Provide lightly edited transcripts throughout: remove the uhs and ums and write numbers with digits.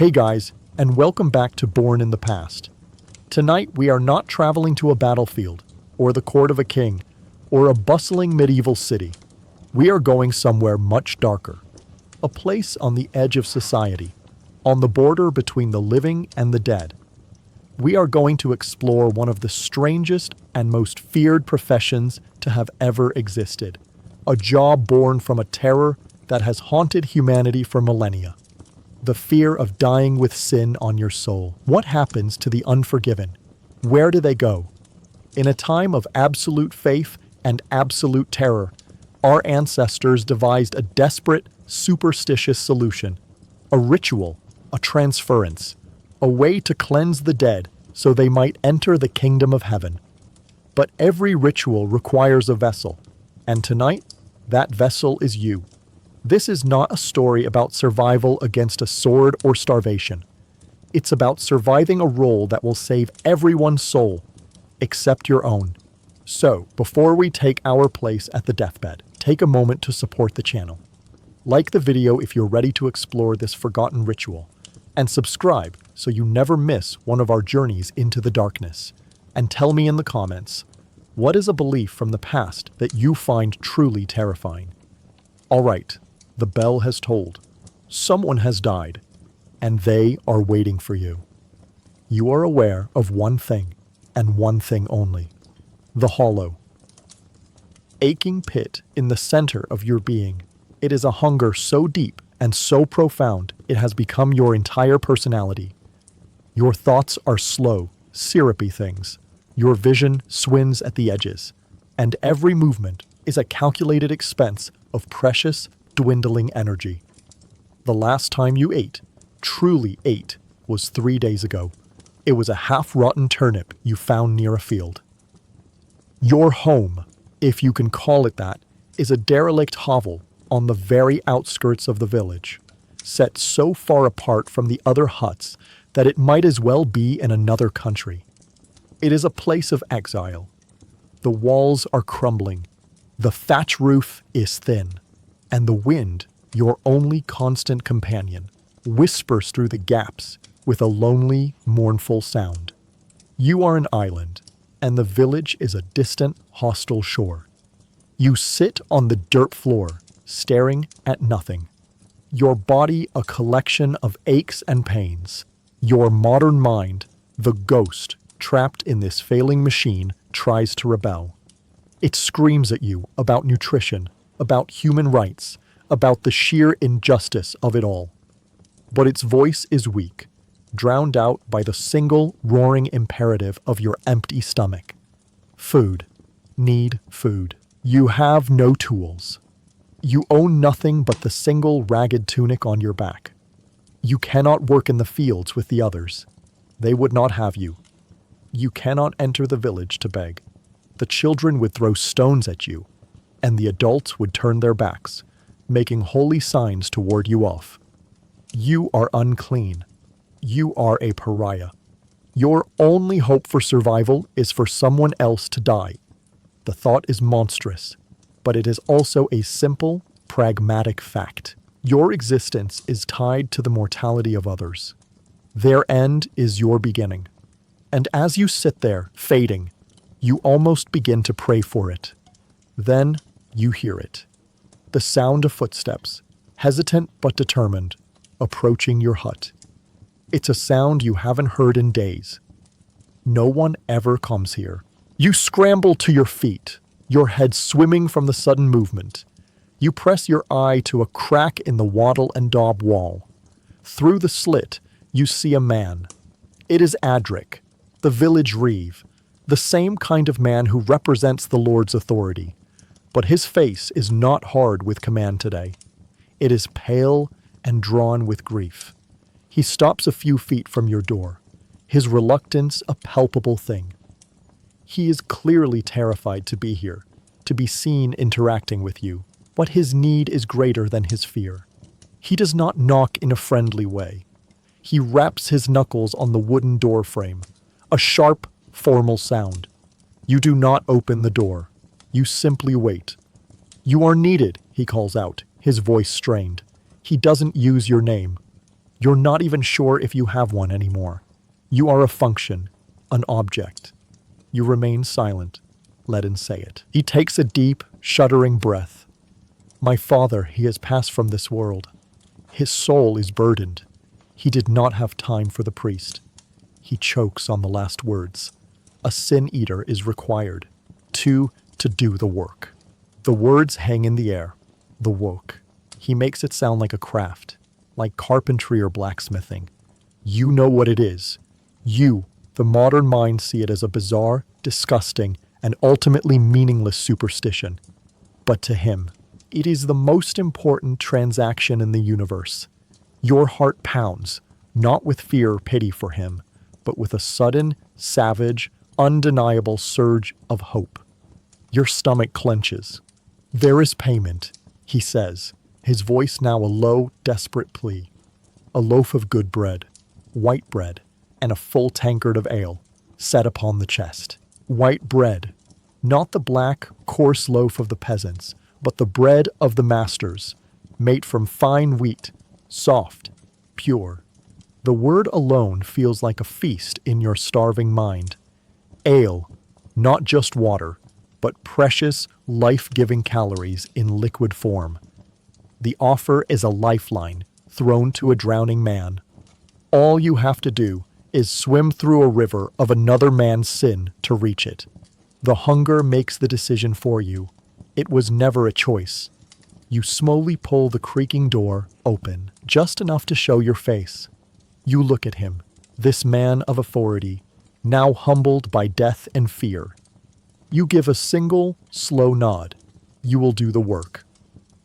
Hey guys, and welcome back to Born in the Past. Tonight we are not traveling to a battlefield, or the court of a king, or a bustling medieval city. We are going somewhere much darker. A place on the edge of society, on the border between the living and the dead. We are going to explore one of the strangest and most feared professions to have ever existed. A job born from a terror that has haunted humanity for millennia. The fear of dying with sin on your soul. What happens to the unforgiven? Where do they go? In a time of absolute faith and absolute terror, our ancestors devised a desperate, superstitious solution. A ritual, a transference, a way to cleanse the dead so they might enter the kingdom of heaven. But every ritual requires a vessel, and tonight, that vessel is you. This is not a story about survival against a sword or starvation. It's about surviving a role that will save everyone's soul, except your own. So, before we take our place at the deathbed, take a moment to support the channel. Like the video if you're ready to explore this forgotten ritual, and subscribe so you never miss one of our journeys into the darkness. And tell me in the comments, what is a belief from the past that you find truly terrifying? All right. The bell has tolled. Someone has died, and they are waiting for you. You are aware of one thing, and one thing only. The hollow. Aching pit in the center of your being. It is a hunger so deep and so profound it has become your entire personality. Your thoughts are slow, syrupy things. Your vision swims at the edges, and every movement is a calculated expense of precious, dwindling energy. The last time you ate, truly ate, was 3 days ago. It was a half-rotten turnip you found near a field. Your home, if you can call it that, is a derelict hovel on the very outskirts of the village, set so far apart from the other huts that it might as well be in another country. It is a place of exile. The walls are crumbling. The thatch roof is thin. And the wind, your only constant companion, whispers through the gaps with a lonely, mournful sound. You are an island, and the village is a distant, hostile shore. You sit on the dirt floor, staring at nothing. Your body a collection of aches and pains. Your modern mind, the ghost trapped in this failing machine, tries to rebel. It screams at you about nutrition, about human rights, about the sheer injustice of it all. But its voice is weak, drowned out by the single roaring imperative of your empty stomach. Food. Need food. You have no tools. You own nothing but the single ragged tunic on your back. You cannot work in the fields with the others. They would not have you. You cannot enter the village to beg. The children would throw stones at you, and the adults would turn their backs, making holy signs to ward you off. You are unclean. You are a pariah. Your only hope for survival is for someone else to die. The thought is monstrous, but it is also a simple, pragmatic fact. Your existence is tied to the mortality of others. Their end is your beginning. And as you sit there, fading, you almost begin to pray for it. Then you hear it. The sound of footsteps, hesitant but determined, approaching your hut. It's a sound you haven't heard in days. No one ever comes here. You scramble to your feet, your head swimming from the sudden movement. You press your eye to a crack in the wattle and daub wall. Through the slit, you see a man. It is Adric, the village reeve, the same kind of man who represents the Lord's authority. But his face is not hard with command today. It is pale and drawn with grief. He stops a few feet from your door, his reluctance a palpable thing. He is clearly terrified to be here, to be seen interacting with you, but his need is greater than his fear. He does not knock in a friendly way. He raps his knuckles on the wooden door frame, a sharp, formal sound. You do not open the door. You simply wait. You are needed, he calls out, his voice strained. He doesn't use your name. You're not even sure if you have one anymore. You are a function, an object. You remain silent. Let him say it. He takes a deep, shuddering breath. My father, he has passed from this world. His soul is burdened. He did not have time for the priest. He chokes on the last words. A sin-eater is required. To do the work. The words hang in the air. The work. He makes it sound like a craft, like carpentry or blacksmithing. You know what it is. You, the modern mind, see it as a bizarre, disgusting, and ultimately meaningless superstition. But to him, it is the most important transaction in the universe. Your heart pounds, not with fear or pity for him, but with a sudden, savage, undeniable surge of hope. Your stomach clenches. There is payment, he says, his voice now a low, desperate plea. A loaf of good bread, white bread, and a full tankard of ale, set upon the chest. White bread, not the black, coarse loaf of the peasants, but the bread of the masters, made from fine wheat, soft, pure. The word alone feels like a feast in your starving mind. Ale, not just water, but precious, life-giving calories in liquid form. The offer is a lifeline thrown to a drowning man. All you have to do is swim through a river of another man's sin to reach it. The hunger makes the decision for you. It was never a choice. You slowly pull the creaking door open, just enough to show your face. You look at him, this man of authority, now humbled by death and fear. You give a single, slow nod. You will do the work.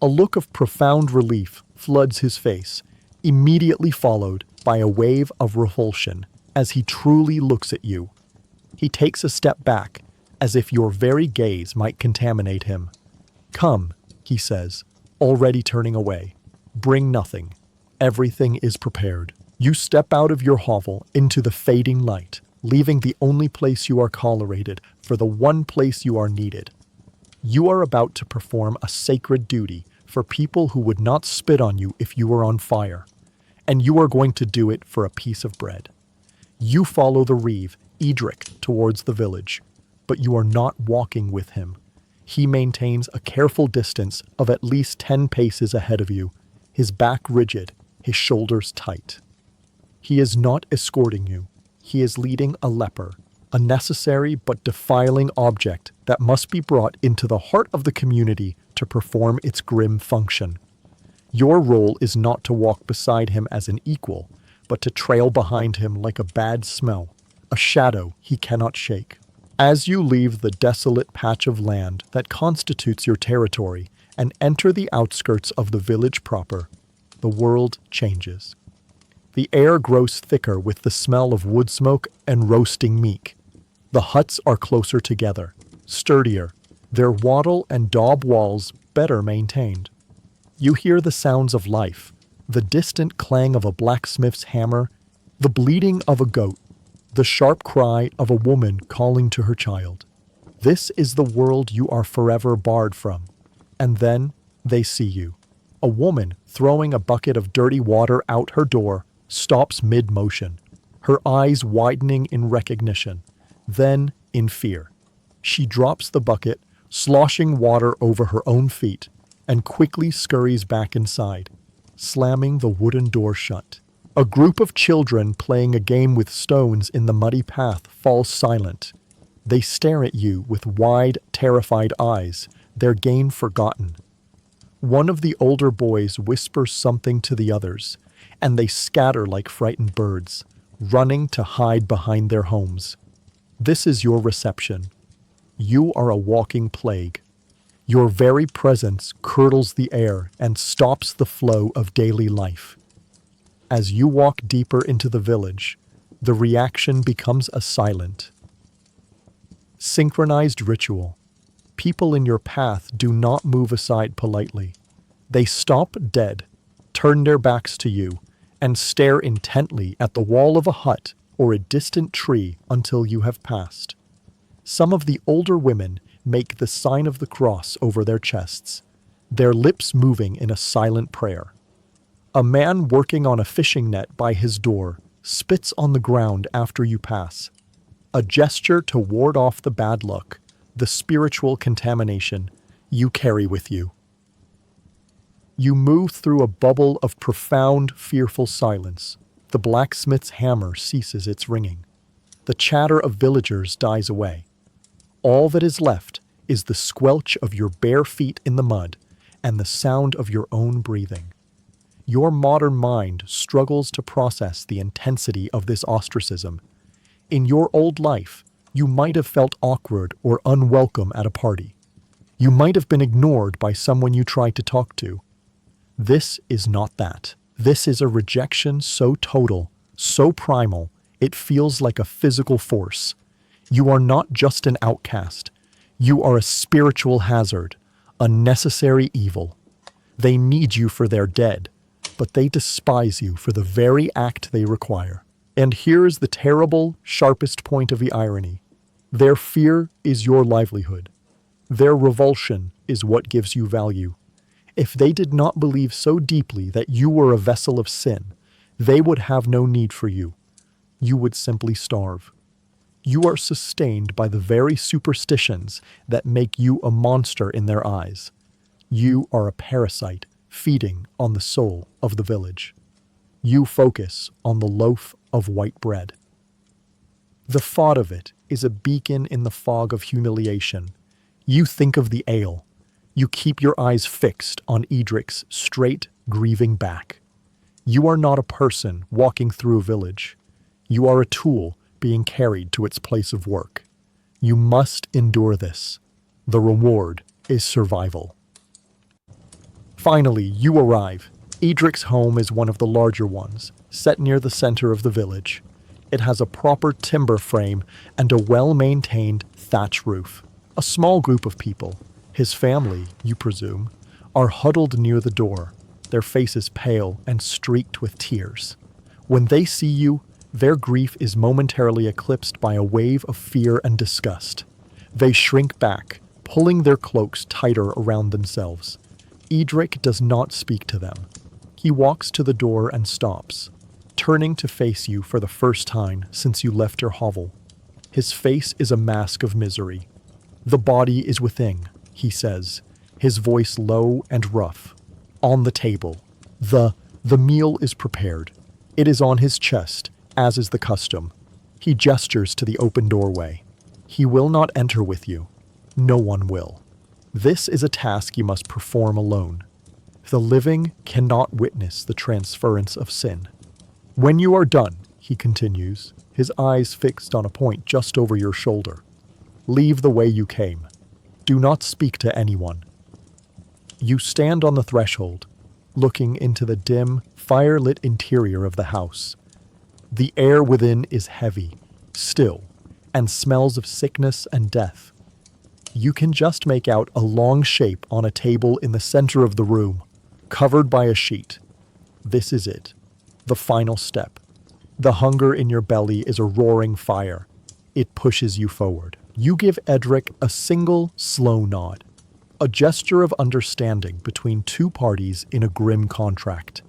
A look of profound relief floods his face, immediately followed by a wave of repulsion as he truly looks at you. He takes a step back, as if your very gaze might contaminate him. Come, he says, already turning away. Bring nothing. Everything is prepared. You step out of your hovel into the fading light, leaving the only place you are tolerated for the one place you are needed. You are about to perform a sacred duty for people who would not spit on you if you were on fire, and you are going to do it for a piece of bread. You follow the reeve, Edric, towards the village, but you are not walking with him. He maintains a careful distance of at least 10 paces ahead of you, his back rigid, his shoulders tight. He is not escorting you. He is leading a leper, a necessary but defiling object that must be brought into the heart of the community to perform its grim function. Your role is not to walk beside him as an equal, but to trail behind him like a bad smell, a shadow he cannot shake. As you leave the desolate patch of land that constitutes your territory and enter the outskirts of the village proper, the world changes. The air grows thicker with the smell of wood smoke and roasting meat. The huts are closer together, sturdier, their wattle and daub walls better maintained. You hear the sounds of life, the distant clang of a blacksmith's hammer, the bleating of a goat, the sharp cry of a woman calling to her child. This is the world you are forever barred from. And then they see you. A woman throwing a bucket of dirty water out her door stops mid-motion, her eyes widening in recognition, then in fear. She drops the bucket, sloshing water over her own feet, and quickly scurries back inside, slamming the wooden door shut. A group of children playing a game with stones in the muddy path falls silent. They stare at you with wide, terrified eyes, their game forgotten. One of the older boys whispers something to the others, and they scatter like frightened birds, running to hide behind their homes. This is your reception. You are a walking plague. Your very presence curdles the air and stops the flow of daily life. As you walk deeper into the village, the reaction becomes a silent, synchronized ritual. People in your path do not move aside politely. They stop dead, turn their backs to you, and stare intently at the wall of a hut or a distant tree until you have passed. Some of the older women make the sign of the cross over their chests, their lips moving in a silent prayer. A man working on a fishing net by his door spits on the ground after you pass. A gesture to ward off the bad luck, the spiritual contamination you carry with you. You move through a bubble of profound, fearful silence. The blacksmith's hammer ceases its ringing. The chatter of villagers dies away. All that is left is the squelch of your bare feet in the mud and the sound of your own breathing. Your modern mind struggles to process the intensity of this ostracism. In your old life, you might have felt awkward or unwelcome at a party. You might have been ignored by someone you tried to talk to. This is not that. This is a rejection so total, so primal, it feels like a physical force. You are not just an outcast. You are a spiritual hazard, a necessary evil. They need you for their dead, but they despise you for the very act they require. And here is the terrible, sharpest point of the irony. Their fear is your livelihood. Their revulsion is what gives you value. If they did not believe so deeply that you were a vessel of sin, they would have no need for you. You would simply starve. You are sustained by the very superstitions that make you a monster in their eyes. You are a parasite feeding on the soul of the village. You focus on the loaf of white bread. The thought of it is a beacon in the fog of humiliation. You think of the ale. You keep your eyes fixed on Edric's straight, grieving back. You are not a person walking through a village. You are a tool being carried to its place of work. You must endure this. The reward is survival. Finally, you arrive. Edric's home is one of the larger ones, set near the center of the village. It has a proper timber frame and a well-maintained thatch roof. A small group of people, his family, you presume, are huddled near the door, their faces pale and streaked with tears. When they see you, their grief is momentarily eclipsed by a wave of fear and disgust. They shrink back, pulling their cloaks tighter around themselves. Edric does not speak to them. He walks to the door and stops, turning to face you for the first time since you left your hovel. His face is a mask of misery. "The body is within," he says, his voice low and rough. "On the table. The meal is prepared. It is on his chest, as is the custom." He gestures to the open doorway. "He will not enter with you. No one will. This is a task you must perform alone. The living cannot witness the transference of sin. When you are done," he continues, his eyes fixed on a point just over your shoulder, "leave the way you came. Do not speak to anyone." You stand on the threshold, looking into the dim, fire-lit interior of the house. The air within is heavy, still, and smells of sickness and death. You can just make out a long shape on a table in the center of the room, covered by a sheet. This is it, the final step. The hunger in your belly is a roaring fire. It pushes you forward. You give Edric a single, slow nod, a gesture of understanding between two parties in a grim contract.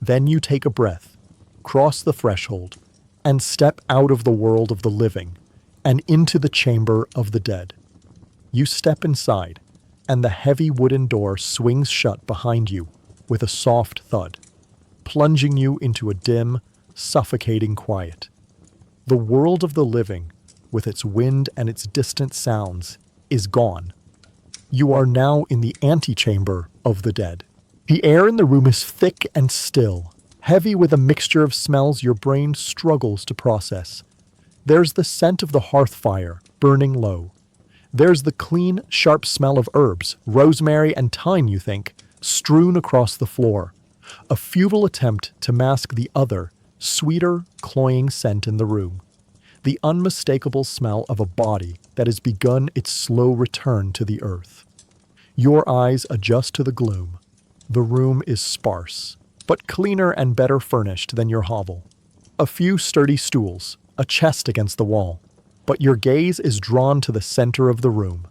Then you take a breath, cross the threshold, and step out of the world of the living and into the chamber of the dead. You step inside, and the heavy wooden door swings shut behind you with a soft thud, plunging you into a dim, suffocating quiet. The world of the living, with its wind and its distant sounds, is gone. You are now in the antechamber of the dead. The air in the room is thick and still, heavy with a mixture of smells your brain struggles to process. There's the scent of the hearth fire, burning low. There's the clean, sharp smell of herbs, rosemary and thyme, you think, strewn across the floor. A futile attempt to mask the other, sweeter, cloying scent in the room. The unmistakable smell of a body that has begun its slow return to the earth. Your eyes adjust to the gloom. The room is sparse, but cleaner and better furnished than your hovel. A few sturdy stools, a chest against the wall. But your gaze is drawn to the center of the room.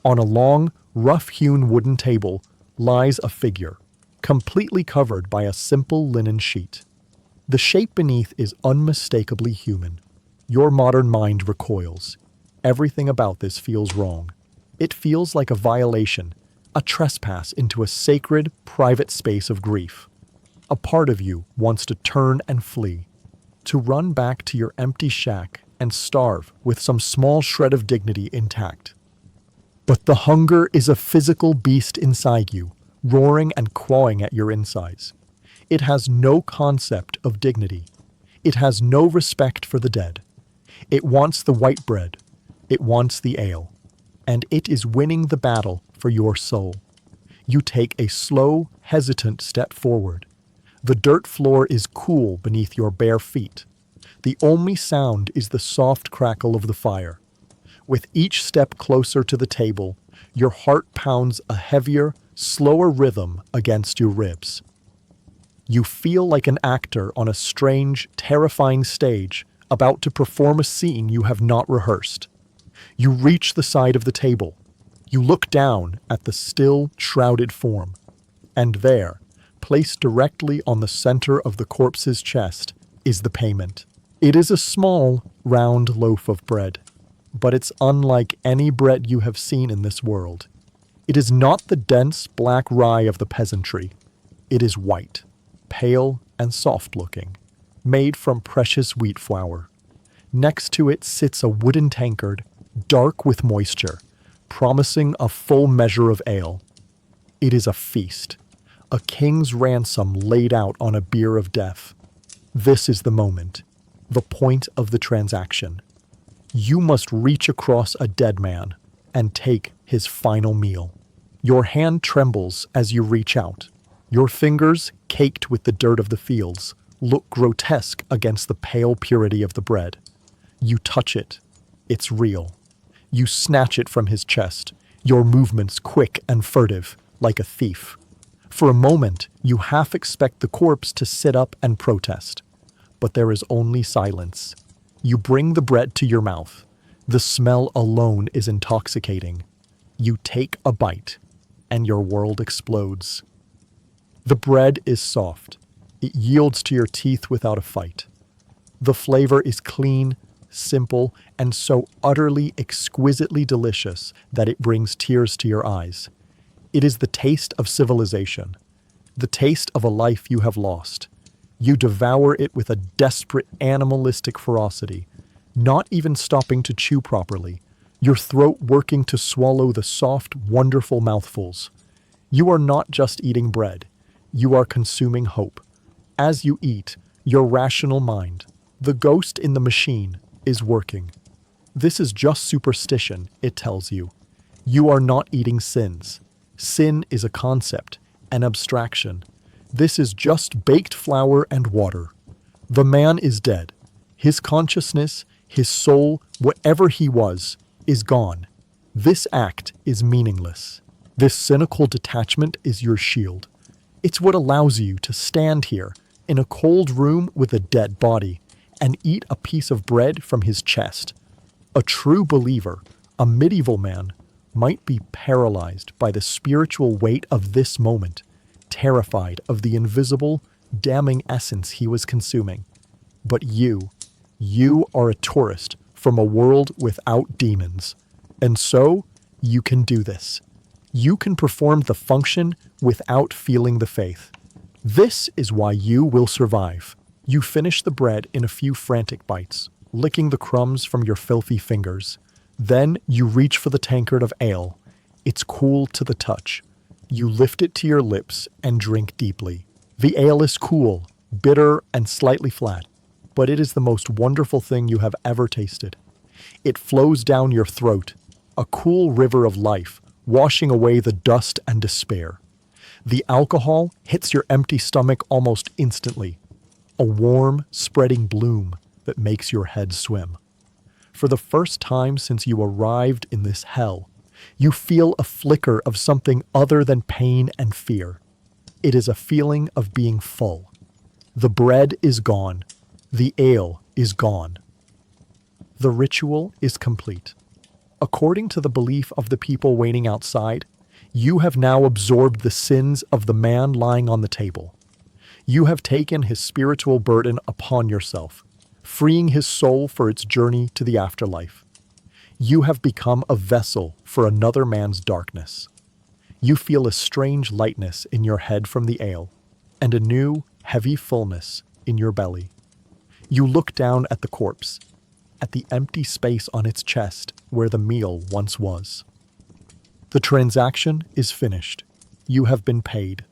On a long, rough-hewn wooden table lies a figure, completely covered by a simple linen sheet. The shape beneath is unmistakably human. Your modern mind recoils. Everything about this feels wrong. It feels like a violation, a trespass into a sacred, private space of grief. A part of you wants to turn and flee, to run back to your empty shack and starve with some small shred of dignity intact. But the hunger is a physical beast inside you, roaring and clawing at your insides. It has no concept of dignity. It has no respect for the dead. It wants the white bread. It wants the ale. And it is winning the battle for your soul. You take a slow, hesitant step forward. The dirt floor is cool beneath your bare feet. The only sound is the soft crackle of the fire. With each step closer to the table, your heart pounds a heavier, slower rhythm against your ribs. You feel like an actor on a strange, terrifying stage, about to perform a scene you have not rehearsed. You reach the side of the table. You look down at the still, shrouded form. And there, placed directly on the center of the corpse's chest, is the payment. It is a small, round loaf of bread, but it's unlike any bread you have seen in this world. It is not the dense black rye of the peasantry. It is white, pale and soft-looking, made from precious wheat flour. Next to it sits a wooden tankard, dark with moisture, promising a full measure of ale. It is a feast, a king's ransom laid out on a bier of death. This is the moment, the point of the transaction. You must reach across a dead man and take his final meal. Your hand trembles as you reach out. Your fingers, caked with the dirt of the fields, look grotesque against the pale purity of the bread. You touch it. It's real. You snatch it from his chest, your movements quick and furtive, like a thief. For a moment, you half expect the corpse to sit up and protest. But there is only silence. You bring the bread to your mouth. The smell alone is intoxicating. You take a bite, and your world explodes. The bread is soft. It yields to your teeth without a fight. The flavor is clean, simple, and so utterly, exquisitely delicious that it brings tears to your eyes. It is the taste of civilization, the taste of a life you have lost. You devour it with a desperate, animalistic ferocity, not even stopping to chew properly, your throat working to swallow the soft, wonderful mouthfuls. You are not just eating bread. You are consuming hope. As you eat, your rational mind, the ghost in the machine, is working. This is just superstition, it tells you. You are not eating sins. Sin is a concept, an abstraction. This is just baked flour and water. The man is dead. His consciousness, his soul, whatever he was, is gone. This act is meaningless. This cynical detachment is your shield. It's what allows you to stand here in a cold room with a dead body and eat a piece of bread from his chest. A true believer, a medieval man, might be paralyzed by the spiritual weight of this moment, terrified of the invisible, damning essence he was consuming. But you are a tourist from a world without demons. And so, you can do this. You can perform the function without feeling the faith. This is why you will survive. You finish the bread in a few frantic bites, licking the crumbs from your filthy fingers. Then you reach for the tankard of ale. It's cool to the touch. You lift it to your lips and drink deeply. The ale is cool, bitter, and slightly flat, but it is the most wonderful thing you have ever tasted. It flows down your throat, a cool river of life, washing away the dust and despair. The alcohol hits your empty stomach almost instantly, a warm, spreading bloom that makes your head swim. For the first time since you arrived in this hell, you feel a flicker of something other than pain and fear. It is a feeling of being full. The bread is gone. The ale is gone. The ritual is complete. According to the belief of the people waiting outside, You have now absorbed the sins of the man lying on the table. You have taken his spiritual burden upon yourself, freeing his soul for its journey to the afterlife. You have become a vessel for another man's darkness. You feel a strange lightness in your head from the ale, and a new, heavy fullness in your belly. You look down at the corpse, at the empty space on its chest where the meal once was. The transaction is finished. You have been paid.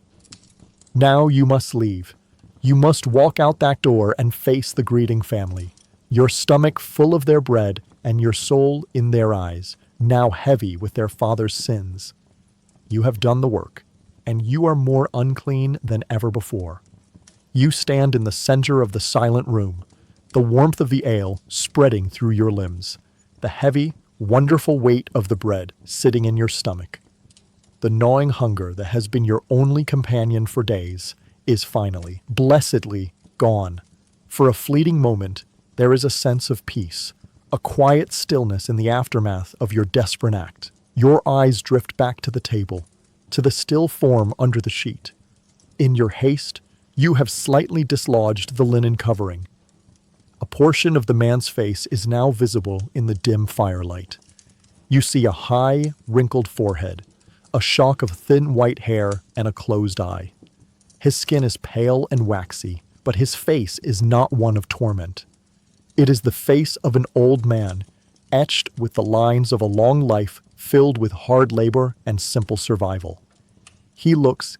Now you must leave. You must walk out that door and face the greeting family, your stomach full of their bread and your soul in their eyes, now heavy with their father's sins. You have done the work, and you are more unclean than ever before. You stand in the center of the silent room, the warmth of the ale spreading through your limbs, the heavy, wonderful weight of the bread sitting in your stomach. The gnawing hunger that has been your only companion for days is finally, blessedly, gone. For a fleeting moment, there is a sense of peace, a quiet stillness in the aftermath of your desperate act. Your eyes drift back to the table, to the still form under the sheet. In your haste, you have slightly dislodged the linen covering. A portion of the man's face is now visible in the dim firelight. You see a high, wrinkled forehead, a shock of thin white hair, and a closed eye. His skin is pale and waxy, but his face is not one of torment. It is the face of an old man, etched with the lines of a long life filled with hard labor and simple survival. He looks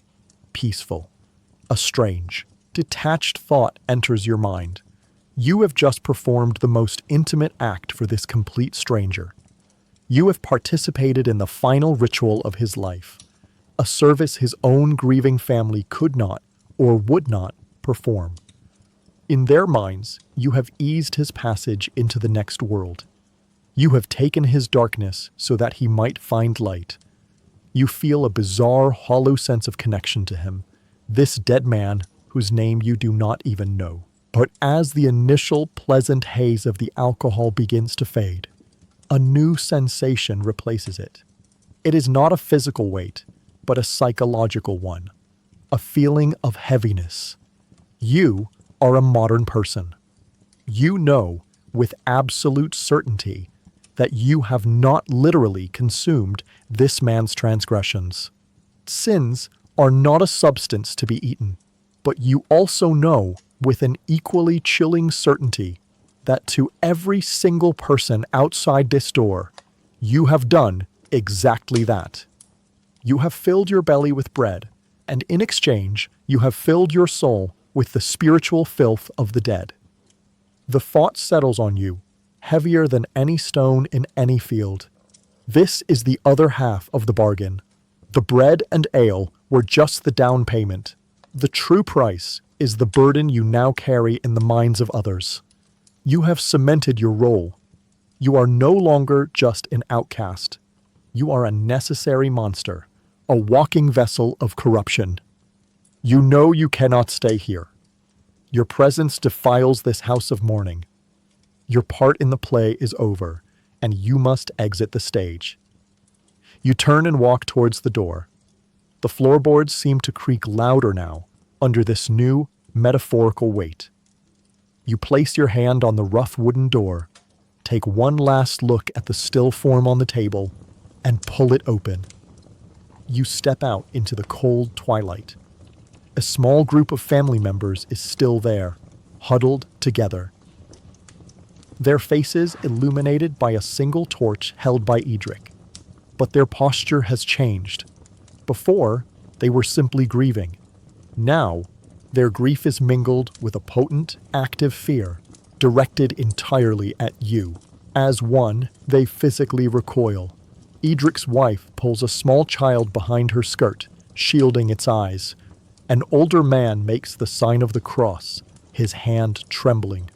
peaceful. A strange, detached thought enters your mind. You have just performed the most intimate act for this complete stranger. You have participated in the final ritual of his life, a service his own grieving family could not or would not perform. In their minds, you have eased his passage into the next world. You have taken his darkness so that he might find light. You feel a bizarre, hollow sense of connection to him, this dead man whose name you do not even know. But as the initial pleasant haze of the alcohol begins to fade, a new sensation replaces it. It is not a physical weight, but a psychological one, a feeling of heaviness. You are a modern person. You know with absolute certainty that you have not literally consumed this man's transgressions. Sins are not a substance to be eaten, but you also know with an equally chilling certainty that to every single person outside this door, you have done exactly that. You have filled your belly with bread, and in exchange, you have filled your soul with the spiritual filth of the dead. The thought settles on you, heavier than any stone in any field. This is the other half of the bargain. The bread and ale were just the down payment. The true price is the burden you now carry in the minds of others. You have cemented your role. You are no longer just an outcast. You are a necessary monster, a walking vessel of corruption. You know you cannot stay here. Your presence defiles this house of mourning. Your part in the play is over, and you must exit the stage. You turn and walk towards the door. The floorboards seem to creak louder now, under this new, metaphorical weight. You place your hand on the rough wooden door, take one last look at the still form on the table, and pull it open. You step out into the cold twilight. A small group of family members is still there, huddled together. Their faces illuminated by a single torch held by Edric. But their posture has changed. Before, they were simply grieving. Now, their grief is mingled with a potent, active fear, directed entirely at you. As one, they physically recoil. Edric's wife pulls a small child behind her skirt, shielding its eyes. An older man makes the sign of the cross, his hand trembling.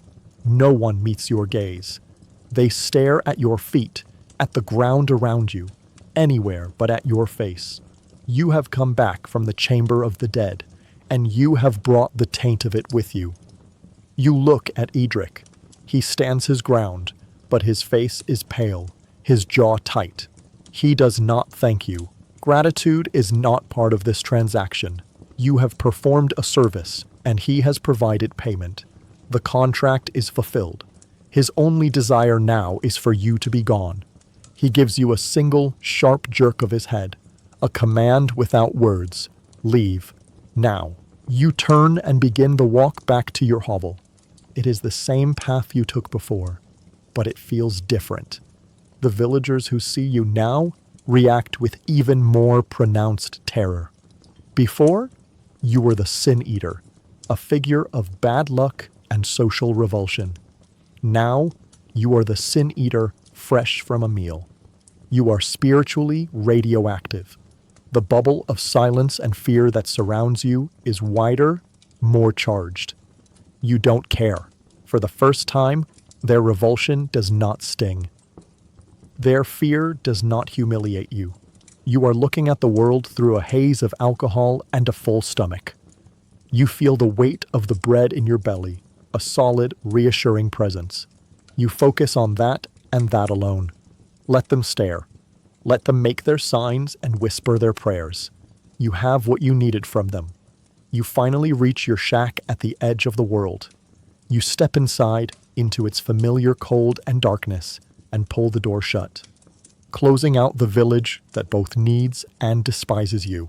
No one meets your gaze. They stare at your feet, at the ground around you, anywhere but at your face. You have come back from the chamber of the dead, and you have brought the taint of it with you. You look at Edric. He stands his ground, but his face is pale, his jaw tight. He does not thank you. Gratitude is not part of this transaction. You have performed a service, and he has provided payment. The contract is fulfilled. His only desire now is for you to be gone. He gives you a single, sharp jerk of his head, a command without words. Leave. Now. You turn and begin the walk back to your hovel. It is the same path you took before, but it feels different. The villagers who see you now react with even more pronounced terror. Before, you were the sin eater, a figure of bad luck and social revulsion. Now, you are the sin eater fresh from a meal. You are spiritually radioactive. The bubble of silence and fear that surrounds you is wider, more charged. You don't care. For the first time, their revulsion does not sting. Their fear does not humiliate you. You are looking at the world through a haze of alcohol and a full stomach. You feel the weight of the bread in your belly, a solid, reassuring presence. You focus on that and that alone. Let them stare. Let them make their signs and whisper their prayers. You have what you needed from them. You finally reach your shack at the edge of the world. You step inside, into its familiar cold and darkness, and pull the door shut, closing out the village that both needs and despises you.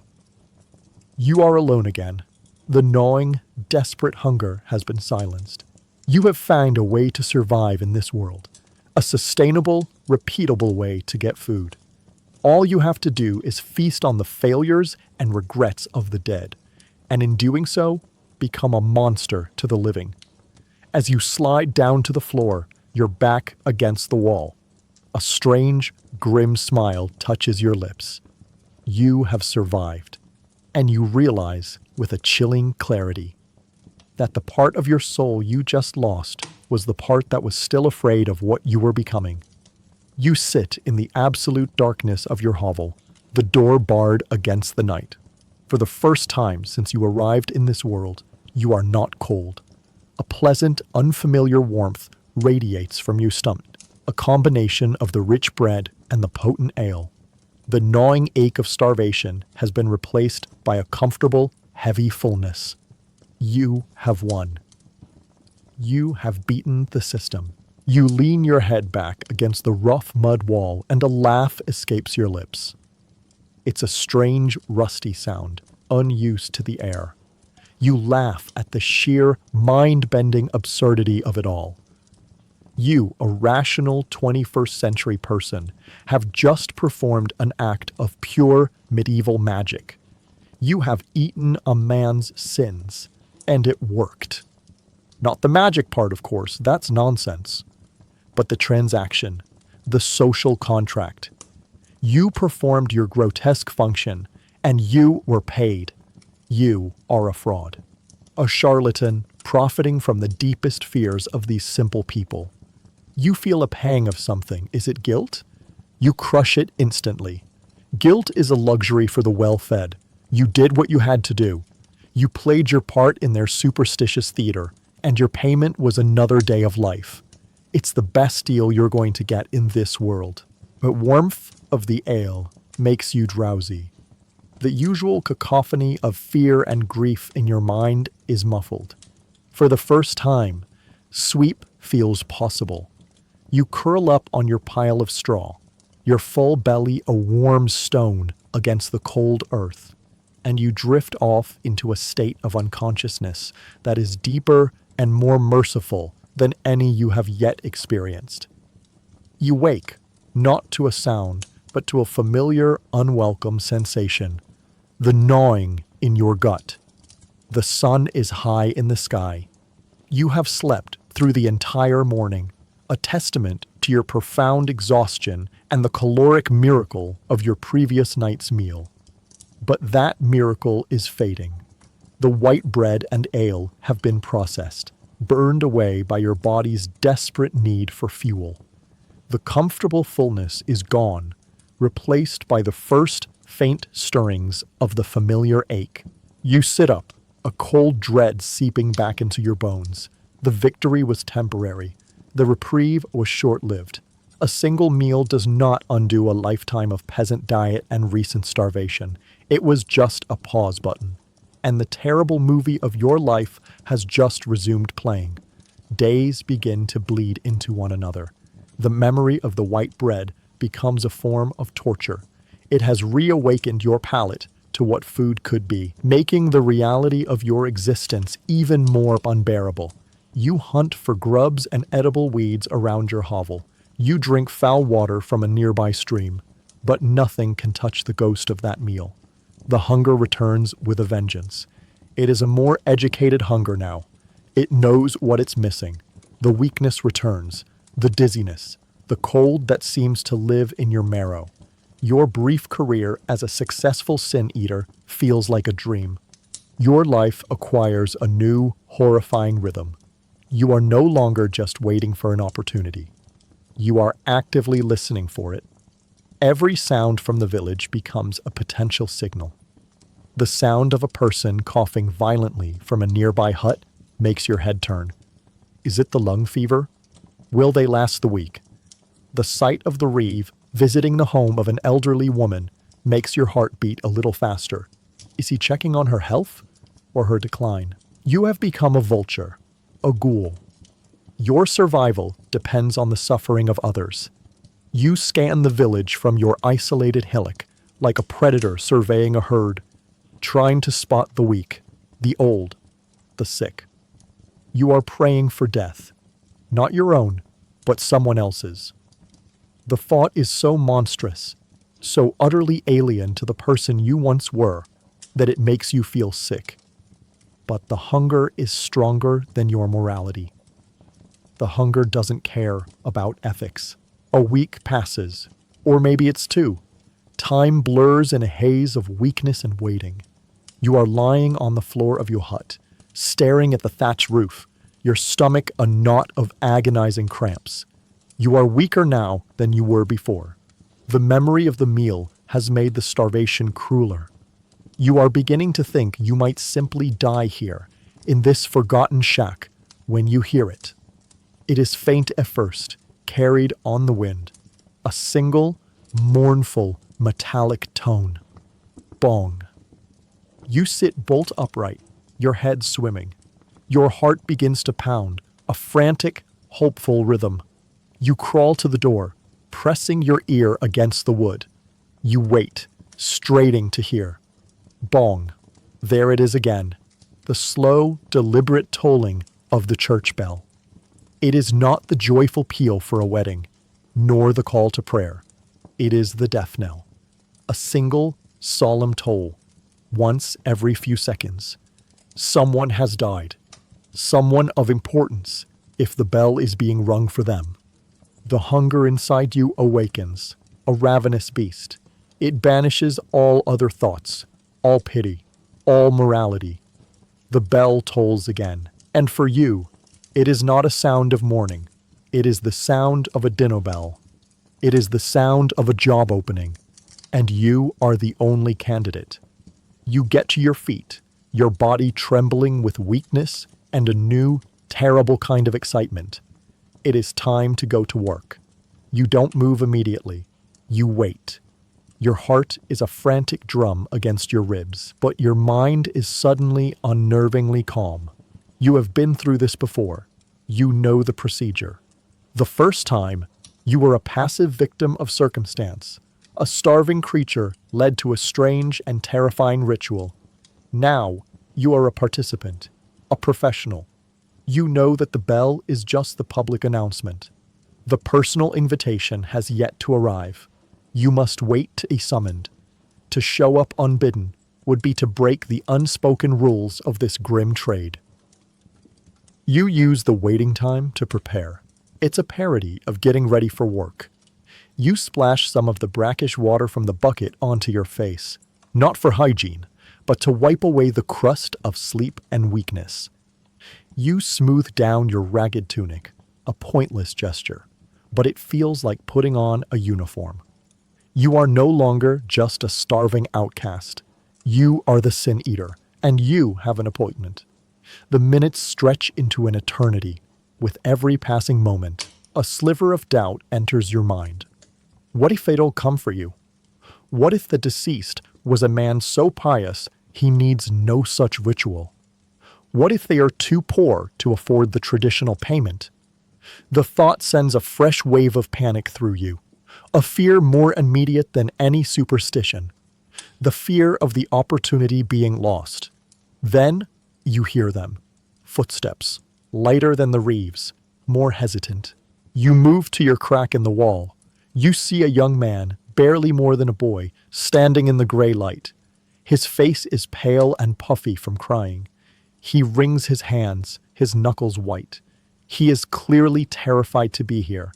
You are alone again. The gnawing, desperate hunger has been silenced. You have found a way to survive in this world, a sustainable, repeatable way to get food. All you have to do is feast on the failures and regrets of the dead, and in doing so, become a monster to the living. As you slide down to the floor, your back against the wall, a strange, grim smile touches your lips. You have survived, and you realize, with a chilling clarity, that the part of your soul you just lost was the part that was still afraid of what you were becoming. You sit in the absolute darkness of your hovel, the door barred against the night. For the first time since you arrived in this world, you are not cold. A pleasant, unfamiliar warmth radiates from your stomach, a combination of the rich bread and the potent ale. The gnawing ache of starvation has been replaced by a comfortable, heavy fullness. You have won. You have beaten the system. You lean your head back against the rough mud wall and a laugh escapes your lips. It's a strange, rusty sound, unused to the air. You laugh at the sheer, mind-bending absurdity of it all. You, a rational 21st century person, have just performed an act of pure medieval magic. You have eaten a man's sins, and it worked. Not the magic part, of course, that's nonsense. But the transaction, the social contract. You performed your grotesque function, and you were paid. You are a fraud. A charlatan profiting from the deepest fears of these simple people. You feel a pang of something. Is it guilt? You crush it instantly. Guilt is a luxury for the well-fed. You did what you had to do. You played your part in their superstitious theater, and your payment was another day of life. It's the best deal you're going to get in this world. But warmth of the ale makes you drowsy. The usual cacophony of fear and grief in your mind is muffled. For the first time, sleep feels possible. You curl up on your pile of straw, your full belly a warm stone against the cold earth, and you drift off into a state of unconsciousness that is deeper and more merciful than any you have yet experienced. You wake, not to a sound, but to a familiar, unwelcome sensation, the gnawing in your gut. The sun is high in the sky. You have slept through the entire morning, a testament to your profound exhaustion and the caloric miracle of your previous night's meal. But that miracle is fading. The white bread and ale have been processed, burned away by your body's desperate need for fuel. The comfortable fullness is gone, replaced by the first faint stirrings of the familiar ache. You sit up, a cold dread seeping back into your bones. The victory was temporary. The reprieve was short-lived. A single meal does not undo a lifetime of peasant diet and recent starvation. It was just a pause button. And the terrible movie of your life has just resumed playing. Days begin to bleed into one another. The memory of the white bread becomes a form of torture. It has reawakened your palate to what food could be, making the reality of your existence even more unbearable. You hunt for grubs and edible weeds around your hovel. You drink foul water from a nearby stream, but nothing can touch the ghost of that meal. The hunger returns with a vengeance. It is a more educated hunger now. It knows what it's missing. The weakness returns, the dizziness, the cold that seems to live in your marrow. Your brief career as a successful sin eater feels like a dream. Your life acquires a new, horrifying rhythm. You are no longer just waiting for an opportunity. You are actively listening for it. Every sound from the village becomes a potential signal. The sound of a person coughing violently from a nearby hut makes your head turn. Is it the lung fever? Will they last the week? The sight of the reeve visiting the home of an elderly woman makes your heart beat a little faster. Is he checking on her health or her decline? You have become a vulture, a ghoul. Your survival depends on the suffering of others. You scan the village from your isolated hillock like a predator surveying a herd, trying to spot the weak, the old, the sick. You are praying for death, not your own, but someone else's. The thought is so monstrous, so utterly alien to the person you once were, that it makes you feel sick. But the hunger is stronger than your morality. The hunger doesn't care about ethics. A week passes, or maybe it's two. Time blurs in a haze of weakness and waiting. You are lying on the floor of your hut, staring at the thatch roof, your stomach a knot of agonizing cramps. You are weaker now than you were before. The memory of the meal has made the starvation crueler. You are beginning to think you might simply die here, in this forgotten shack, when you hear it. It is faint at first, carried on the wind. A single, mournful, metallic tone. Bong. You sit bolt upright, your head swimming. Your heart begins to pound, a frantic, hopeful rhythm. You crawl to the door, pressing your ear against the wood. You wait, straining to hear. Bong. There it is again. The slow, deliberate tolling of the church bell. It is not the joyful peal for a wedding, nor the call to prayer. It is the death knell. A single, solemn toll, once every few seconds. Someone has died. Someone of importance, if the bell is being rung for them. The hunger inside you awakens, a ravenous beast. It banishes all other thoughts, all pity, all morality. The bell tolls again, and for you, it is not a sound of mourning. It is the sound of a dinner bell. It is the sound of a job opening, and you are the only candidate. You get to your feet, your body trembling with weakness and a new, terrible kind of excitement. It is time to go to work. You don't move immediately. You wait. Your heart is a frantic drum against your ribs, but your mind is suddenly unnervingly calm. You have been through this before. You know the procedure. The first time, you were a passive victim of circumstance, a starving creature led to a strange and terrifying ritual. Now, you are a participant, a professional. You know that the bell is just the public announcement. The personal invitation has yet to arrive. You must wait to be summoned. To show up unbidden would be to break the unspoken rules of this grim trade. You use the waiting time to prepare. It's a parody of getting ready for work. You splash some of the brackish water from the bucket onto your face, not for hygiene, but to wipe away the crust of sleep and weakness. You smooth down your ragged tunic, a pointless gesture, but it feels like putting on a uniform. You are no longer just a starving outcast. You are the sin eater, and you have an appointment. The minutes stretch into an eternity, with every passing moment, A sliver of doubt enters your mind. What if they don't come for you? What if the deceased was a man so pious he needs no such ritual? What if they are too poor to afford the traditional payment? The thought sends a fresh wave of panic through you, a fear more immediate than any superstition, the fear of the opportunity being lost. Then you hear them. Footsteps, lighter than the reeves, more hesitant. You move to your crack in the wall. You see a young man, barely more than a boy, standing in the gray light. His face is pale and puffy from crying. He wrings his hands, his knuckles white. He is clearly terrified to be here,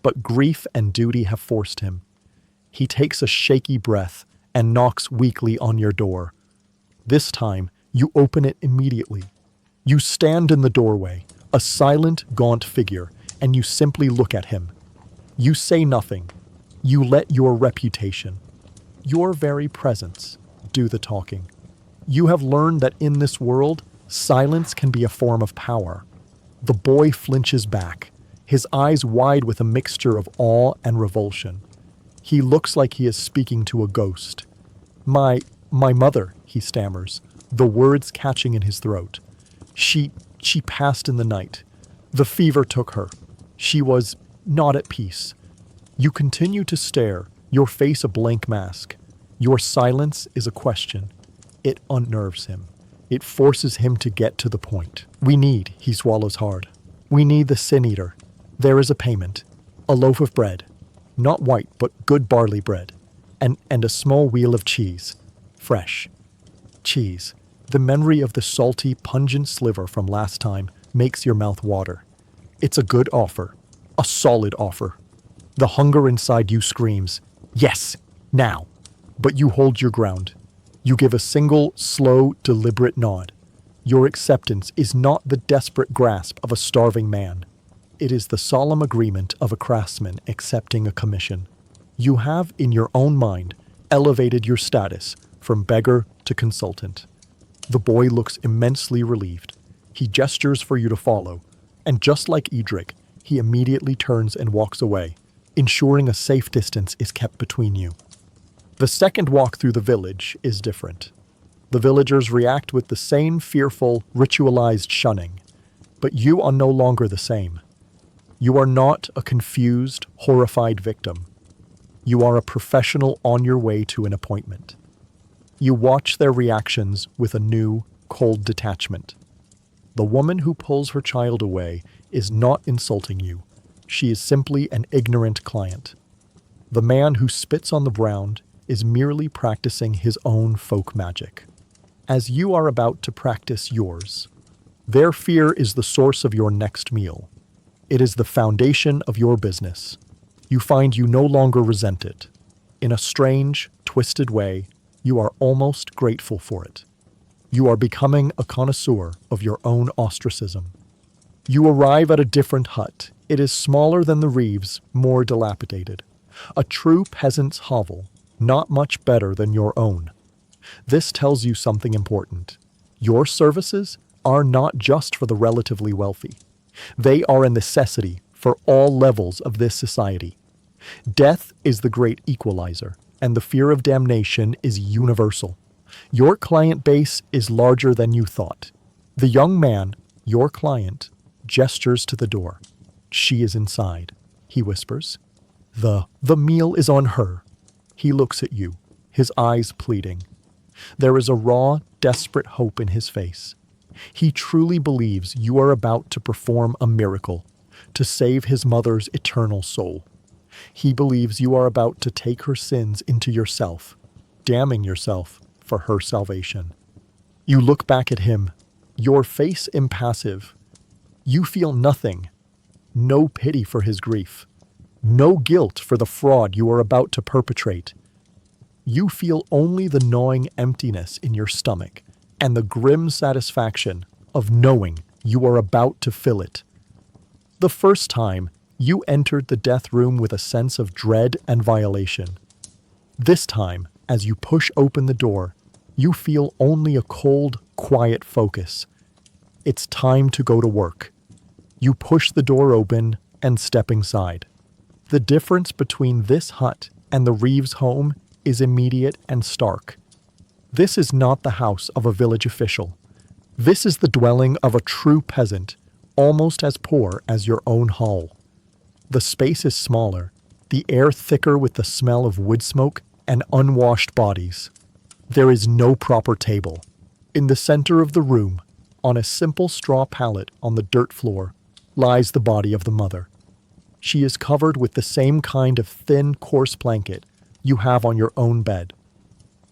but grief and duty have forced him. He takes a shaky breath and knocks weakly on your door. This time, you open it immediately. You stand in the doorway, a silent, gaunt figure, and you simply look at him. You say nothing. You let your reputation, your very presence, do the talking. You have learned that in this world, silence can be a form of power. The boy flinches back, his eyes wide with a mixture of awe and revulsion. He looks like he is speaking to a ghost. My mother, he stammers, the words catching in his throat. She passed in the night. The fever took her. She was not at peace. You continue to stare, your face a blank mask. Your silence is a question. It unnerves him. It forces him to get to the point. He swallows hard. We need the sin eater. There is a payment. A loaf of bread. Not white, but good barley bread. And a small wheel of cheese. Fresh. Cheese. The memory of the salty, pungent sliver from last time makes your mouth water. It's a good offer. A solid offer. The hunger inside you screams, yes, now. But you hold your ground. You give a single, slow, deliberate nod. Your acceptance is not the desperate grasp of a starving man. It is the solemn agreement of a craftsman accepting a commission. You have, in your own mind, elevated your status from beggar to consultant. The boy looks immensely relieved. He gestures for you to follow, and just like Edric, he immediately turns and walks away, ensuring a safe distance is kept between you. The second walk through the village is different. The villagers react with the same fearful, ritualized shunning, but you are no longer the same. You are not a confused, horrified victim. You are a professional on your way to an appointment. You watch their reactions with a new, cold detachment. The woman who pulls her child away is not insulting you. She is simply an ignorant client. The man who spits on the ground is merely practicing his own folk magic, as you are about to practice yours. Their fear is the source of your next meal. It is the foundation of your business. You find you no longer resent it. In a strange, twisted way, you are almost grateful for it. You are becoming a connoisseur of your own ostracism. You arrive at a different hut. It is smaller than the Reeves, more dilapidated. A true peasant's hovel, not much better than your own. This tells you something important. Your services are not just for the relatively wealthy. They are a necessity for all levels of this society. Death is the great equalizer, and the fear of damnation is universal. Your client base is larger than you thought. The young man, your client, gestures to the door. She is inside, he whispers. The meal is on her. He looks at you, his eyes pleading. There is a raw, desperate hope in his face. He truly believes you are about to perform a miracle, to save his mother's eternal soul. He believes you are about to take her sins into yourself, damning yourself for her salvation. You look back at him, your face impassive. You feel nothing, no pity for his grief, no guilt for the fraud you are about to perpetrate. You feel only the gnawing emptiness in your stomach and the grim satisfaction of knowing you are about to fill it. The first time, you entered the death room with a sense of dread and violation. This time, as you push open the door, you feel only a cold, quiet focus. It's time to go to work. You push the door open and step inside. The difference between this hut and the Reeves home is immediate and stark. This is not the house of a village official. This is the dwelling of a true peasant, almost as poor as your own hall. The space is smaller, the air thicker with the smell of wood smoke and unwashed bodies. There is no proper table. In the center of the room, on a simple straw pallet on the dirt floor, lies the body of the mother. She is covered with the same kind of thin, coarse blanket you have on your own bed.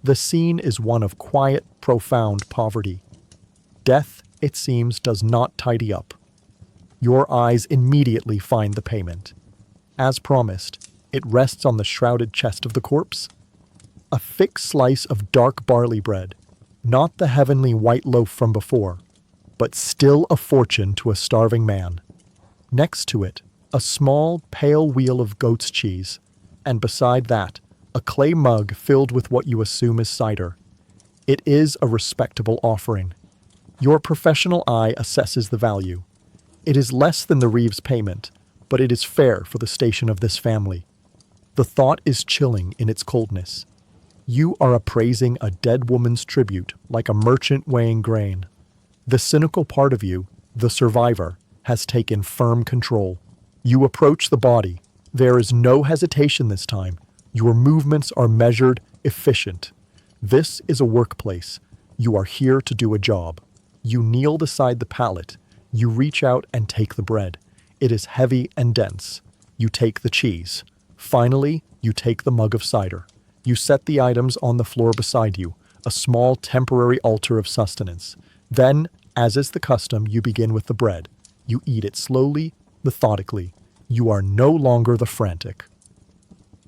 The scene is one of quiet, profound poverty. Death, it seems, does not tidy up. Your eyes immediately find the payment. As promised, it rests on the shrouded chest of the corpse. A thick slice of dark barley bread, not the heavenly white loaf from before, but still a fortune to a starving man. Next to it, a small, pale wheel of goat's cheese, and beside that, a clay mug filled with what you assume is cider. It is a respectable offering. Your professional eye assesses the value. It is less than the Reeves payment, but it is fair for the station of this family. The thought is chilling in its coldness. You are appraising a dead woman's tribute like a merchant weighing grain. The cynical part of you, the survivor, has taken firm control. You approach the body. There is no hesitation this time. Your movements are measured, efficient. This is a workplace. You are here to do a job. You kneel beside the pallet. You reach out and take the bread. It is heavy and dense. You take the cheese. Finally, you take the mug of cider. You set the items on the floor beside you, a small temporary altar of sustenance. Then, as is the custom, you begin with the bread. You eat it slowly, methodically. You are no longer the frantic,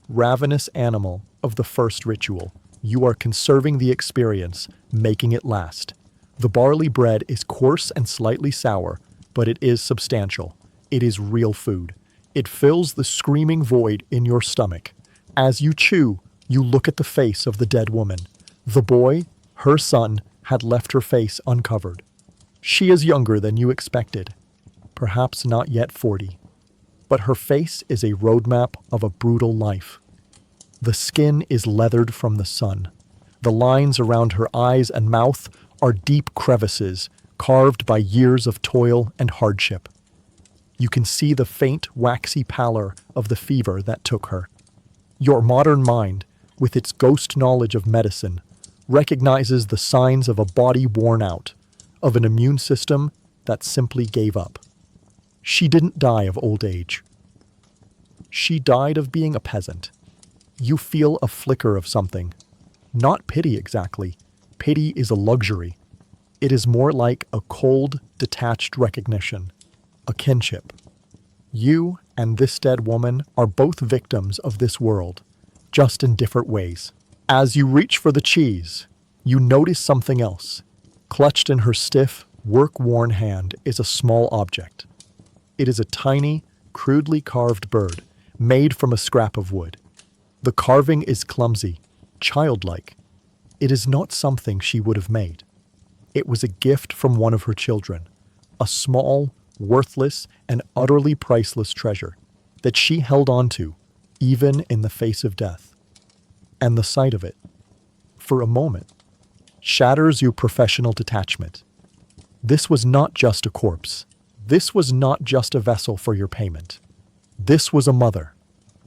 ravenous animal of the first ritual. You are conserving the experience, making it last. The barley bread is coarse and slightly sour, but it is substantial. It is real food. It fills the screaming void in your stomach. As you chew, you look at the face of the dead woman. The boy, her son, had left her face uncovered. She is younger than you expected, perhaps not yet 40. But her face is a roadmap of a brutal life. The skin is leathered from the sun. The lines around her eyes and mouth are deep crevices carved by years of toil and hardship. You can see the faint, waxy pallor of the fever that took her. Your modern mind, with its ghost knowledge of medicine, recognizes the signs of a body worn out, of an immune system that simply gave up. She didn't die of old age. She died of being a peasant. You feel a flicker of something. Not pity exactly. Pity is a luxury. It is more like a cold, detached recognition, a kinship. You and this dead woman are both victims of this world, just in different ways. As you reach for the cheese, you notice something else. Clutched in her stiff, work-worn hand is a small object. It is a tiny, crudely carved bird, made from a scrap of wood. The carving is clumsy, childlike. It is not something she would have made. It was a gift from one of her children, a small, worthless, and utterly priceless treasure that she held on to, even in the face of death. And the sight of it, for a moment, shatters your professional detachment. This was not just a corpse. This was not just a vessel for your payment. This was a mother,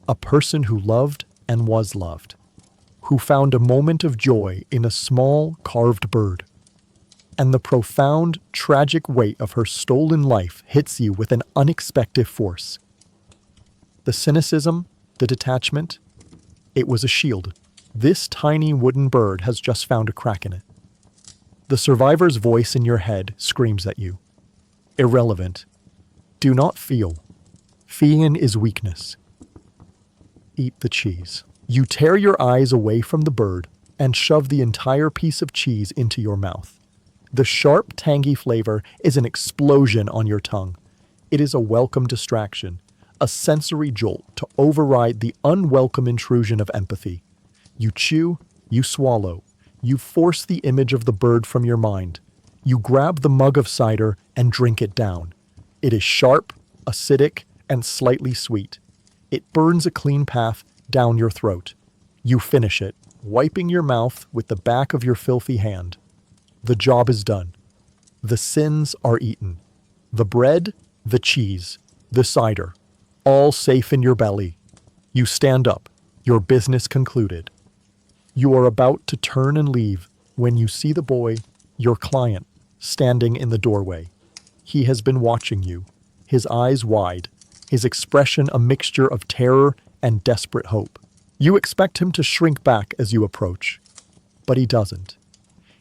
a person who loved and was loved, who found a moment of joy in a small, carved bird. And the profound, tragic weight of her stolen life hits you with an unexpected force. The cynicism, the detachment, it was a shield. This tiny wooden bird has just found a crack in it. The survivor's voice in your head screams at you. Irrelevant. Do not feel. Feeling is weakness. Eat the cheese. You tear your eyes away from the bird and shove the entire piece of cheese into your mouth. The sharp, tangy flavor is an explosion on your tongue. It is a welcome distraction, a sensory jolt to override the unwelcome intrusion of empathy. You chew, you swallow, you force the image of the bird from your mind. You grab the mug of cider and drink it down. It is sharp, acidic, and slightly sweet. It burns a clean path down your throat. You finish it, wiping your mouth with the back of your filthy hand. The job is done. The sins are eaten. The bread, the cheese, the cider, all safe in your belly. You stand up, your business concluded. You are about to turn and leave when you see the boy, your client, standing in the doorway. He has been watching you, his eyes wide, his expression a mixture of terror and desperate hope. You expect him to shrink back as you approach, but he doesn't.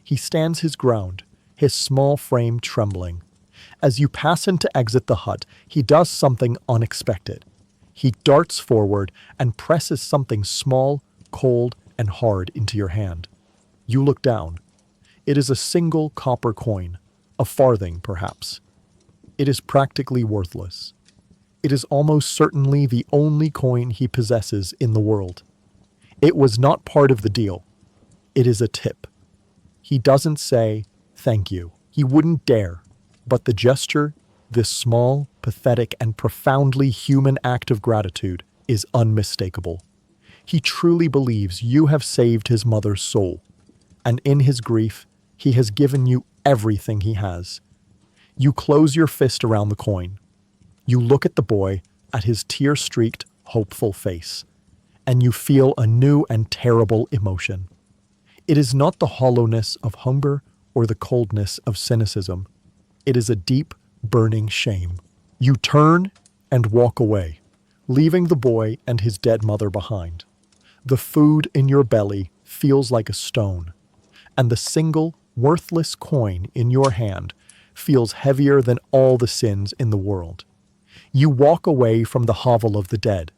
He stands his ground, his small frame trembling. As you pass him to exit the hut, he does something unexpected. He darts forward and presses something small, cold, and hard into your hand. You look down. It is a single copper coin, a farthing perhaps. It is practically worthless. It is almost certainly the only coin he possesses in the world. It was not part of the deal. It is a tip. He doesn't say, "Thank you." He wouldn't dare. But the gesture, this small, pathetic, and profoundly human act of gratitude, is unmistakable. He truly believes you have saved his mother's soul, and in his grief, he has given you everything he has. You close your fist around the coin. You look at the boy, at his tear-streaked, hopeful face, and you feel a new and terrible emotion. It is not the hollowness of hunger or the coldness of cynicism. It is a deep, burning shame. You turn and walk away, leaving the boy and his dead mother behind. The food in your belly feels like a stone, and the single, worthless coin in your hand feels heavier than all the sins in the world. You walk away from the hovel of the dead,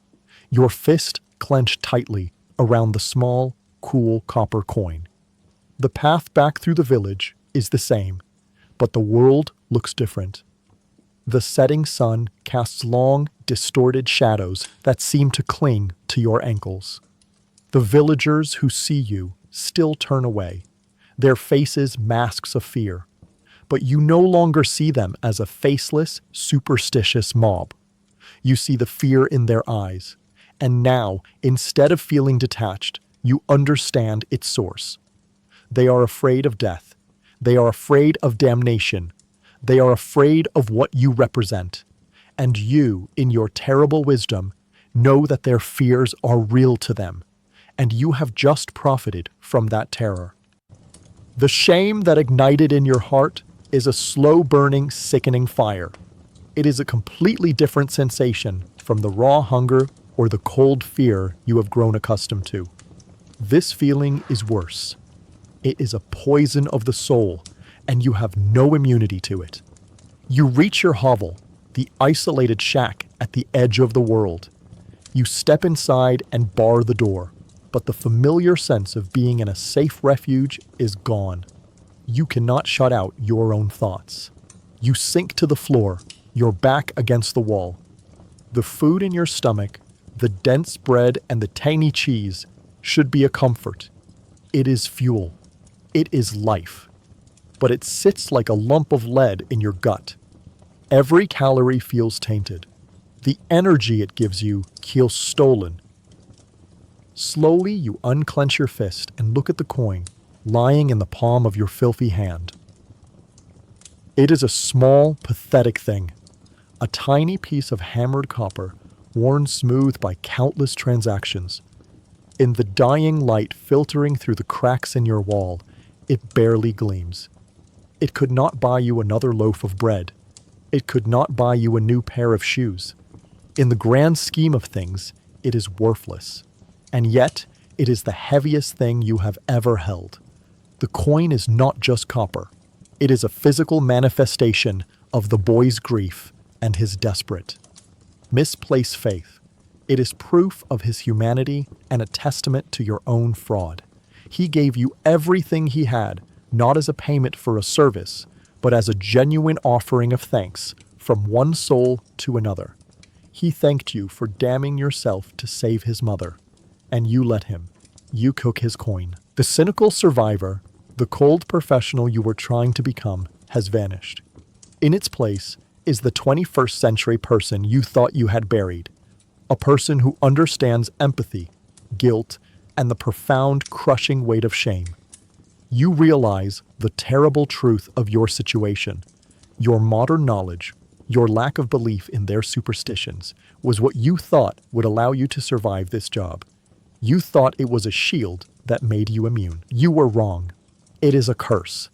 your fist clenched tightly around the small, cool copper coin. The path back through the village is the same, but the world looks different. The setting sun casts long, distorted shadows that seem to cling to your ankles. The villagers who see you still turn away, their faces masks of fear. But you no longer see them as a faceless, superstitious mob. You see the fear in their eyes, and now, instead of feeling detached, you understand its source. They are afraid of death. They are afraid of damnation. They are afraid of what you represent. And you, in your terrible wisdom, know that their fears are real to them, and you have just profited from that terror. The shame that ignited in your heart is a slow-burning, sickening fire. It is a completely different sensation from the raw hunger or the cold fear you have grown accustomed to. This feeling is worse. It is a poison of the soul, and you have no immunity to it. You reach your hovel, the isolated shack at the edge of the world. You step inside and bar the door, but the familiar sense of being in a safe refuge is gone. You cannot shut out your own thoughts. You sink to the floor, your back against the wall. The food in your stomach, the dense bread and the tangy cheese, should be a comfort. It is fuel. It is life. But it sits like a lump of lead in your gut. Every calorie feels tainted. The energy it gives you feels stolen. Slowly, you unclench your fist and look at the coin lying in the palm of your filthy hand. It is a small, pathetic thing, a tiny piece of hammered copper worn smooth by countless transactions. In the dying light filtering through the cracks in your wall, it barely gleams. It could not buy you another loaf of bread. It could not buy you a new pair of shoes. In the grand scheme of things, it is worthless. And yet, it is the heaviest thing you have ever held. The coin is not just copper. It is a physical manifestation of the boy's grief and his desperate, misplaced faith. It is proof of his humanity and a testament to your own fraud. He gave you everything he had, not as a payment for a service, but as a genuine offering of thanks from one soul to another. He thanked you for damning yourself to save his mother, and you let him. You took his coin. The cynical survivor, the cold professional you were trying to become, has vanished. In its place is the 21st century person you thought you had buried, a person who understands empathy, guilt, and the profound, crushing weight of shame. You realize the terrible truth of your situation. Your modern knowledge, your lack of belief in their superstitions, was what you thought would allow you to survive this job. You thought it was a shield that made you immune. You were wrong. It is a curse.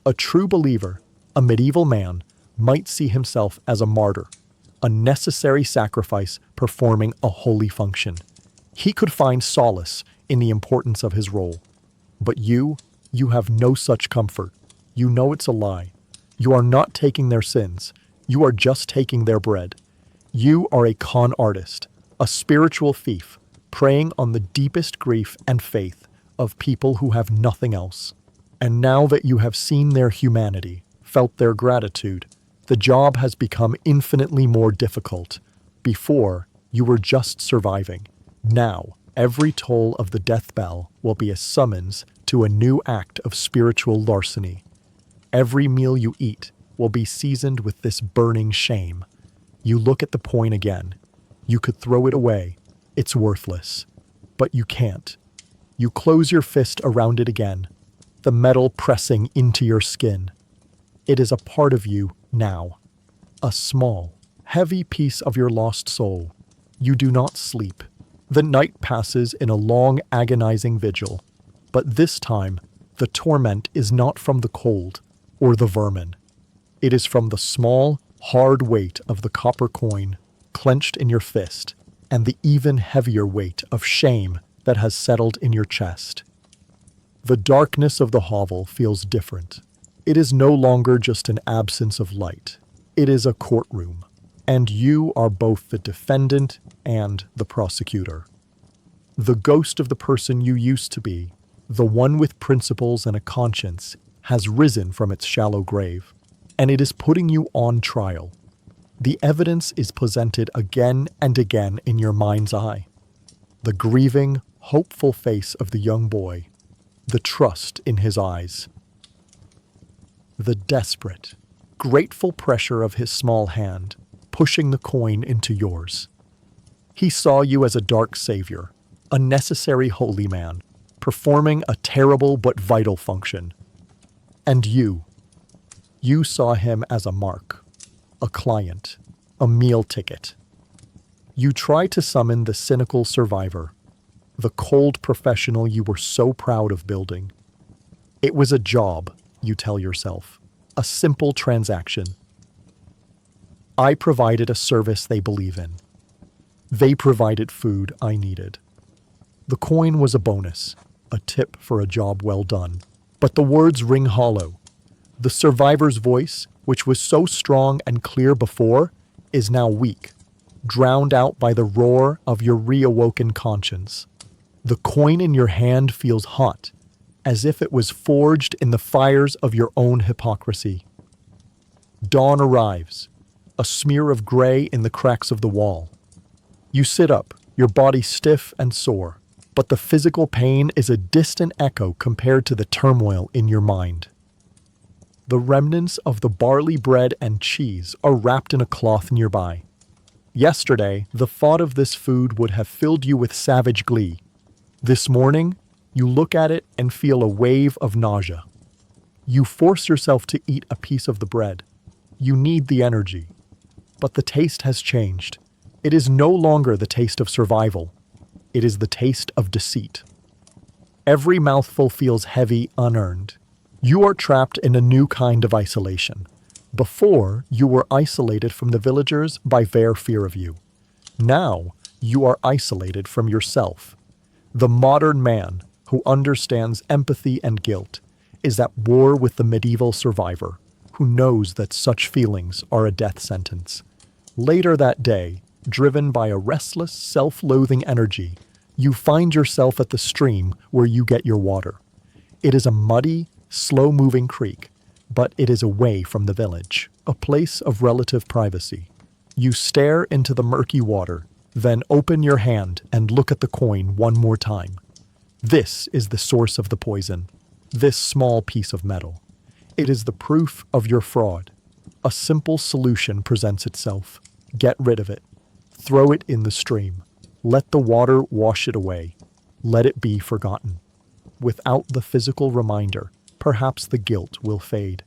A true believer, a medieval man, might see himself as a martyr, a necessary sacrifice performing a holy function. He could find solace in the importance of his role. But you have no such comfort. You know it's a lie. You are not taking their sins. You are just taking their bread. You are a con artist, a spiritual thief, preying on the deepest grief and faith of people who have nothing else. And now that you have seen their humanity, felt their gratitude, the job has become infinitely more difficult. Before, you were just surviving. Now, every toll of the death bell will be a summons to a new act of spiritual larceny. Every meal you eat will be seasoned with this burning shame. You look at the coin again. You could throw it away. It's worthless. But you can't. You close your fist around it again, the metal pressing into your skin. It is a part of you now. A small, heavy piece of your lost soul. You do not sleep. The night passes in a long, agonizing vigil. But this time, the torment is not from the cold or the vermin. It is from the small, hard weight of the copper coin clenched in your fist and the even heavier weight of shame that has settled in your chest. The darkness of the hovel feels different. It is no longer just an absence of light. It is a courtroom, and you are both the defendant and the prosecutor. The ghost of the person you used to be, the one with principles and a conscience, has risen from its shallow grave, and it is putting you on trial. The evidence is presented again and again in your mind's eye. The grieving, hopeful face of the young boy, the trust in his eyes, the desperate, grateful pressure of his small hand, pushing the coin into yours. He saw you as a dark savior, a necessary holy man, performing a terrible but vital function. And you saw him as a mark, a client, a meal ticket. You try to summon the cynical survivor, the cold professional you were so proud of building. It was a job, you tell yourself, a simple transaction. I provided a service they believe in. They provided food I needed. The coin was a bonus, a tip for a job well done. But the words ring hollow. The survivor's voice, which was so strong and clear before, is now weak, drowned out by the roar of your reawoken conscience. The coin in your hand feels hot, as if it was forged in the fires of your own hypocrisy. Dawn arrives, a smear of gray in the cracks of the wall. You sit up, your body stiff and sore, but the physical pain is a distant echo compared to the turmoil in your mind. The remnants of the barley bread and cheese are wrapped in a cloth nearby. Yesterday, the thought of this food would have filled you with savage glee. This morning, you look at it and feel a wave of nausea. You force yourself to eat a piece of the bread. You need the energy. But the taste has changed. It is no longer the taste of survival. It is the taste of deceit. Every mouthful feels heavy, unearned. You are trapped in a new kind of isolation. Before, you were isolated from the villagers by their fear of you. Now, you are isolated from yourself. The modern man, who understands empathy and guilt, is at war with the medieval survivor, who knows that such feelings are a death sentence. Later that day, driven by a restless, self-loathing energy, you find yourself at the stream where you get your water. It is a muddy, slow-moving creek, but it is away from the village, a place of relative privacy. You stare into the murky water, then open your hand and look at the coin one more time. This is the source of the poison, this small piece of metal. It is the proof of your fraud. A simple solution presents itself. Get rid of it. Throw it in the stream. Let the water wash it away. Let it be forgotten. Without the physical reminder, perhaps the guilt will fade.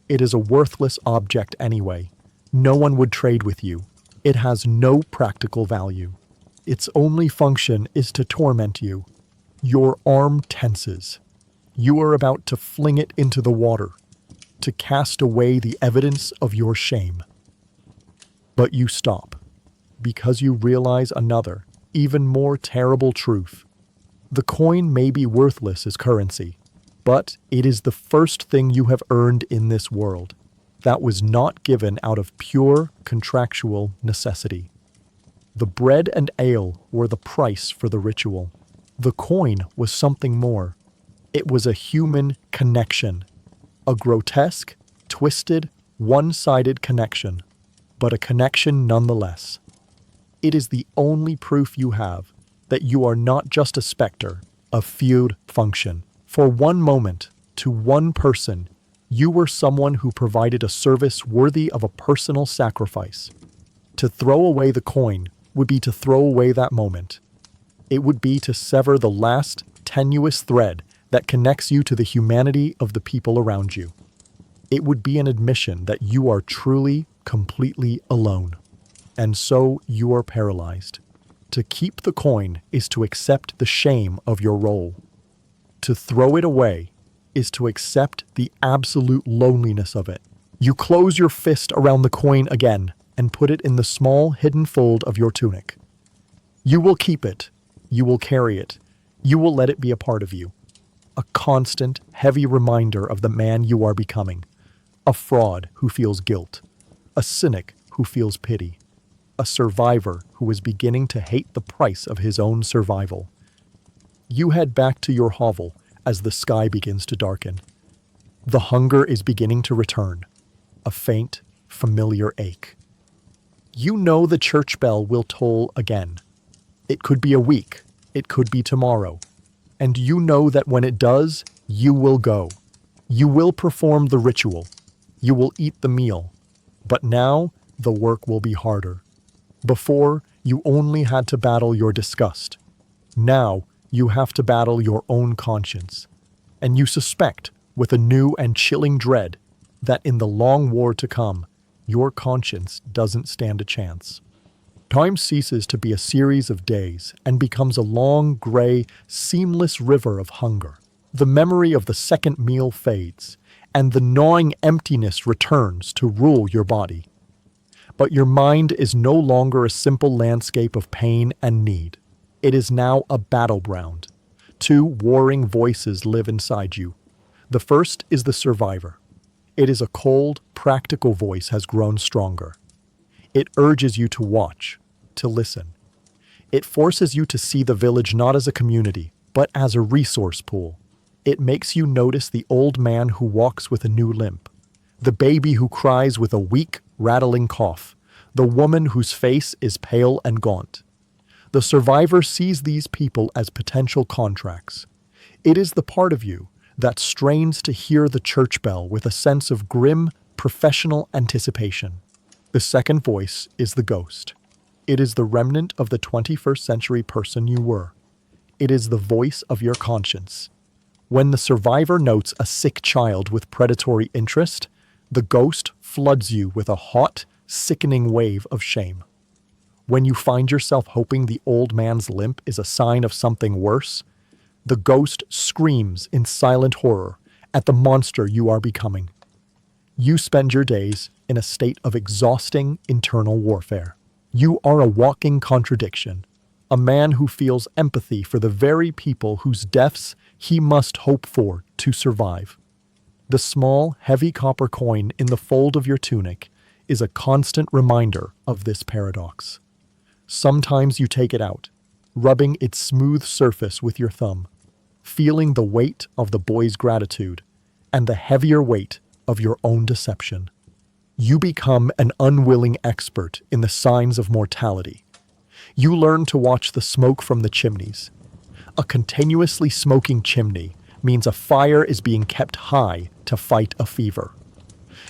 It is a worthless object anyway. No one would trade with you. It has no practical value. Its only function is to torment you. Your arm tenses. You are about to fling it into the water, to cast away the evidence of your shame. But you stop, because you realize another, even more terrible truth. The coin may be worthless as currency, but it is the first thing you have earned in this world that was not given out of pure contractual necessity. The bread and ale were the price for the ritual. The coin was something more. It was a human connection, a grotesque, twisted, one-sided connection, but a connection nonetheless. It is the only proof you have that you are not just a specter, a feud function. For one moment, to one person, you were someone who provided a service worthy of a personal sacrifice. To throw away the coin would be to throw away that moment. It would be to sever the last tenuous thread that connects you to the humanity of the people around you. It would be an admission that you are truly, completely alone. And so you are paralyzed. To keep the coin is to accept the shame of your role. To throw it away is to accept the absolute loneliness of it. You close your fist around the coin again and put it in the small hidden fold of your tunic. You will keep it. You will carry it. You will let it be a part of you. A constant, heavy reminder of the man you are becoming. A fraud who feels guilt. A cynic who feels pity. A survivor who is beginning to hate the price of his own survival. You head back to your hovel as the sky begins to darken. The hunger is beginning to return. A faint, familiar ache. You know the church bell will toll again. It could be a week. It could be tomorrow. And you know that when it does, you will go. You will perform the ritual. You will eat the meal. But now, the work will be harder. Before, you only had to battle your disgust. Now, you have to battle your own conscience. And you suspect, with a new and chilling dread, that in the long war to come, your conscience doesn't stand a chance. Time ceases to be a series of days and becomes a long, gray, seamless river of hunger. The memory of the second meal fades, and the gnawing emptiness returns to rule your body. But your mind is no longer a simple landscape of pain and need. It is now a battleground. Two warring voices live inside you. The first is the survivor. It is a cold, practical voice has grown stronger. It urges you to watch, to listen. It forces you to see the village not as a community, but as a resource pool. It makes you notice the old man who walks with a new limp, the baby who cries with a weak, rattling cough, the woman whose face is pale and gaunt. The survivor sees these people as potential contracts. It is the part of you that strains to hear the church bell with a sense of grim, professional anticipation. The second voice is the ghost. It is the remnant of the 21st century person you were. It is the voice of your conscience. When the survivor notes a sick child with predatory interest, the ghost floods you with a hot, sickening wave of shame. When you find yourself hoping the old man's limp is a sign of something worse, the ghost screams in silent horror at the monster you are becoming. You spend your days in a state of exhausting internal warfare. You are a walking contradiction, a man who feels empathy for the very people whose deaths he must hope for to survive. The small, heavy copper coin in the fold of your tunic is a constant reminder of this paradox. Sometimes you take it out, rubbing its smooth surface with your thumb, feeling the weight of the boy's gratitude and the heavier weight of your own deception. You become an unwilling expert in the signs of mortality. You learn to watch the smoke from the chimneys. A continuously smoking chimney means a fire is being kept high to fight a fever.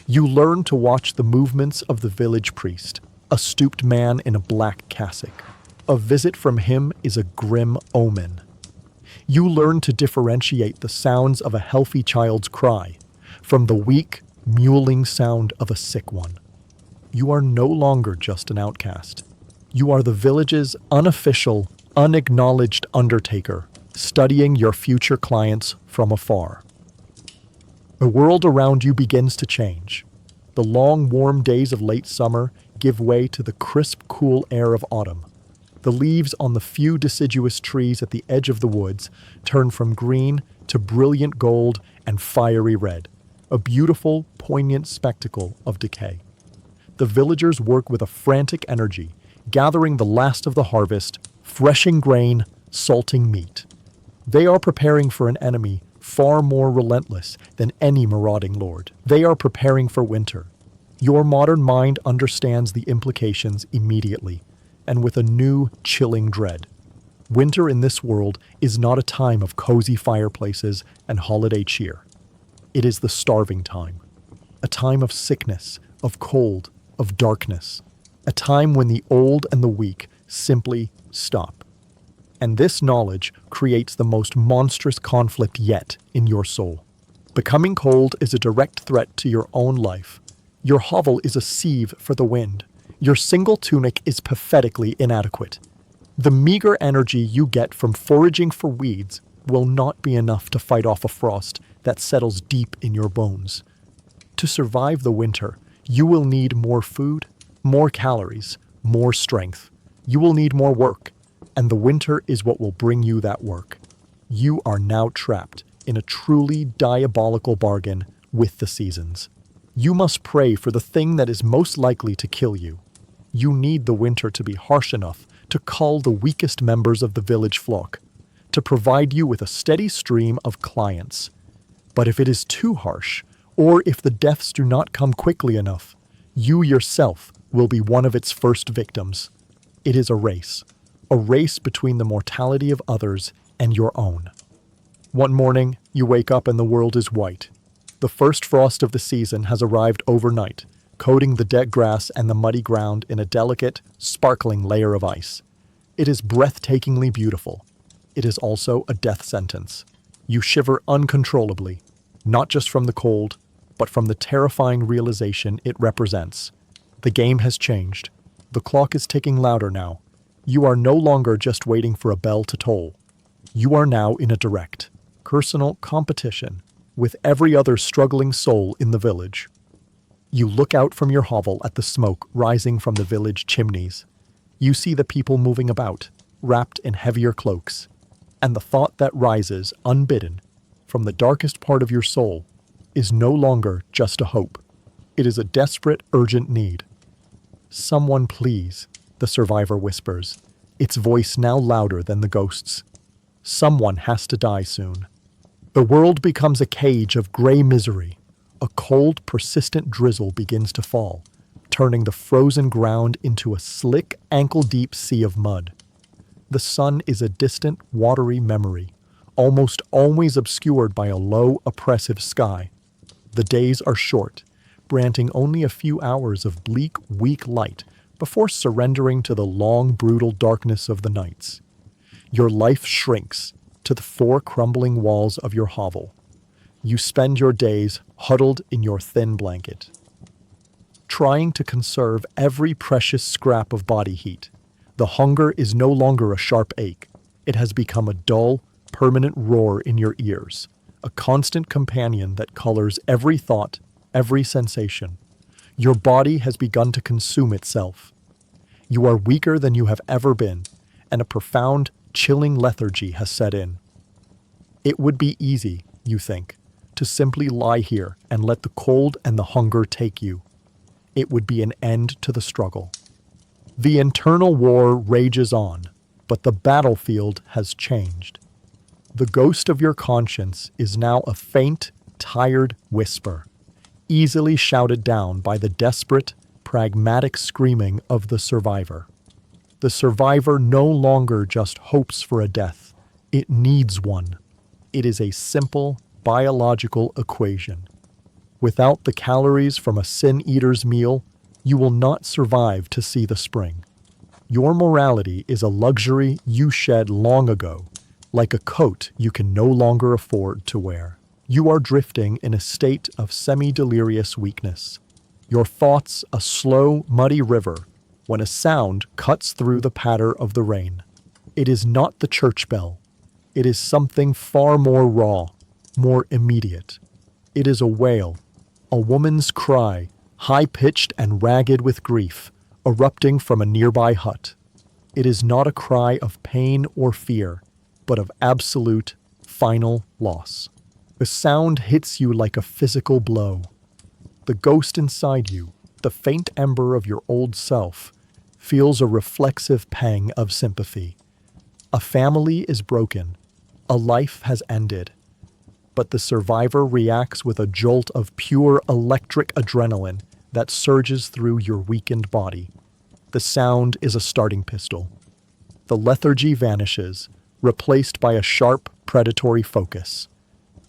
You learn to watch the movements of the village priest, a stooped man in a black cassock. A visit from him is a grim omen. You learn to differentiate the sounds of a healthy child's cry from the weak, mewling sound of a sick one. You are no longer just an outcast. You are the village's unofficial, unacknowledged undertaker, studying your future clients from afar. The world around you begins to change. The long, warm days of late summer give way to the crisp, cool air of autumn. The leaves on the few deciduous trees at the edge of the woods turn from green to brilliant gold and fiery red, a beautiful, poignant spectacle of decay. The villagers work with a frantic energy, gathering the last of the harvest, threshing grain, salting meat. They are preparing for an enemy far more relentless than any marauding lord. They are preparing for winter. Your modern mind understands the implications immediately, and with a new, chilling dread. Winter in this world is not a time of cozy fireplaces and holiday cheer. It is the starving time, a time of sickness, of cold, of darkness, a time when the old and the weak simply stop. And this knowledge creates the most monstrous conflict yet in your soul. Becoming cold is a direct threat to your own life. Your hovel is a sieve for the wind. Your single tunic is pathetically inadequate. The meager energy you get from foraging for weeds will not be enough to fight off a frost that settles deep in your bones. To survive the winter, you will need more food, more calories, more strength. You will need more work, and the winter is what will bring you that work. You are now trapped in a truly diabolical bargain with the seasons. You must pray for the thing that is most likely to kill you. You need the winter to be harsh enough to cull the weakest members of the village flock, to provide you with a steady stream of clients. But if it is too harsh, or if the deaths do not come quickly enough, you yourself will be one of its first victims. It is a race between the mortality of others and your own. One morning, you wake up and the world is white. The first frost of the season has arrived overnight, coating the dead grass and the muddy ground in a delicate, sparkling layer of ice. It is breathtakingly beautiful. It is also a death sentence. You shiver uncontrollably, not just from the cold, but from the terrifying realization it represents. The game has changed. The clock is ticking louder now. You are no longer just waiting for a bell to toll. You are now in a direct, personal competition with every other struggling soul in the village. You look out from your hovel at the smoke rising from the village chimneys. You see the people moving about, wrapped in heavier cloaks, and the thought that rises, unbidden, from the darkest part of your soul is no longer just a hope. It is a desperate, urgent need. "Someone please," the survivor whispers, its voice now louder than the ghosts. Someone has to die soon. The world becomes a cage of gray misery. A cold, persistent drizzle begins to fall, turning the frozen ground into a slick, ankle-deep sea of mud. The sun is a distant, watery memory, almost always obscured by a low, oppressive sky. The days are short, granting only a few hours of bleak, weak light before surrendering to the long, brutal darkness of the nights. Your life shrinks to the four crumbling walls of your hovel. You spend your days huddled in your thin blanket, trying to conserve every precious scrap of body heat. The hunger is no longer a sharp ache. It has become a dull, permanent roar in your ears, a constant companion that colors every thought, every sensation. Your body has begun to consume itself. You are weaker than you have ever been, and a profound, chilling lethargy has set in. It would be easy, you think, to simply lie here and let the cold and the hunger take you. It would be an end to the struggle. The internal war rages on, but the battlefield has changed. The ghost of your conscience is now a faint, tired whisper, easily shouted down by the desperate, pragmatic screaming of the survivor. The survivor no longer just hopes for a death. It needs one. It is a simple, biological equation. Without the calories from a sin-eater's meal, you will not survive to see the spring. Your morality is a luxury you shed long ago, like a coat you can no longer afford to wear. You are drifting in a state of semi-delirious weakness. Your thoughts a slow, muddy river when a sound cuts through the patter of the rain. It is not the church bell. It is something far more raw, more immediate. It is a wail, a woman's cry, high-pitched and ragged with grief, erupting from a nearby hut. It is not a cry of pain or fear, but of absolute, final loss. The sound hits you like a physical blow. The ghost inside you, the faint ember of your old self, feels a reflexive pang of sympathy. A family is broken. A life has ended. But the survivor reacts with a jolt of pure electric adrenaline that surges through your weakened body. The sound is a starting pistol. The lethargy vanishes, replaced by a sharp, predatory focus.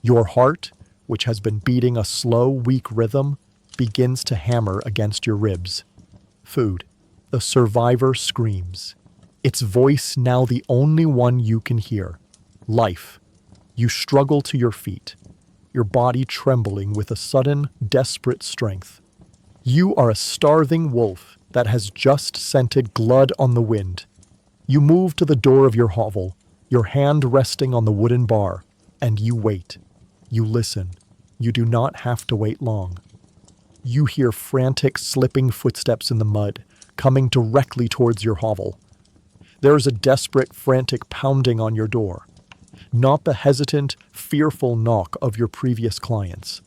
Your heart, which has been beating a slow, weak rhythm, begins to hammer against your ribs. Food. The survivor screams. Its voice now the only one you can hear. Life. You struggle to your feet, your body trembling with a sudden, desperate strength. You are a starving wolf that has just scented blood on the wind. You move to the door of your hovel, your hand resting on the wooden bar, and you wait. You listen. You do not have to wait long. You hear frantic, slipping footsteps in the mud, coming directly towards your hovel. There is a desperate, frantic pounding on your door. Not the hesitant, fearful knock of your previous clients.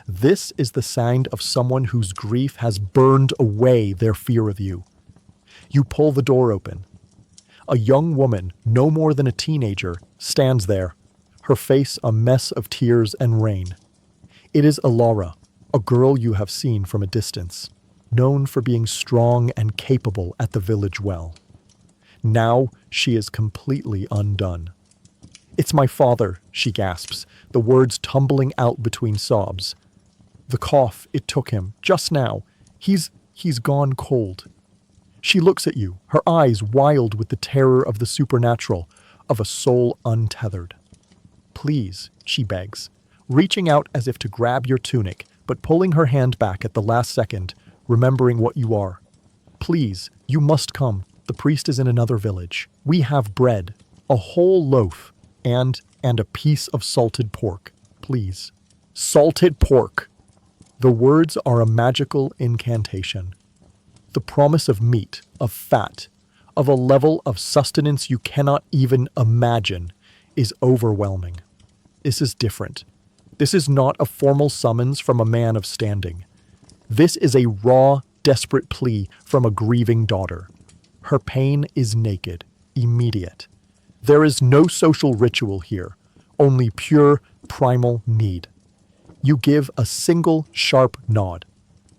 This is the sound of someone whose grief has burned away their fear of you. You pull the door open. A young woman, no more than a teenager, stands there, her face a mess of tears and rain. It is Alara, a girl you have seen from a distance, known for being strong and capable at the village well. Now she is completely undone. "It's my father," she gasps, the words tumbling out between sobs. "The cough, it took him, just now. He's gone cold." She looks at you, her eyes wild with the terror of the supernatural, of a soul untethered. "Please," she begs, reaching out as if to grab your tunic, but pulling her hand back at the last second, remembering what you are. "Please, you must come. The priest is in another village. We have bread, a whole loaf, and a piece of salted pork. Please." Salted pork! The words are a magical incantation. The promise of meat, of fat, of a level of sustenance you cannot even imagine, is overwhelming. This is different. This is not a formal summons from a man of standing. This is a raw, desperate plea from a grieving daughter. Her pain is naked, immediate. There is no social ritual here, only pure, primal need. You give a single, sharp nod.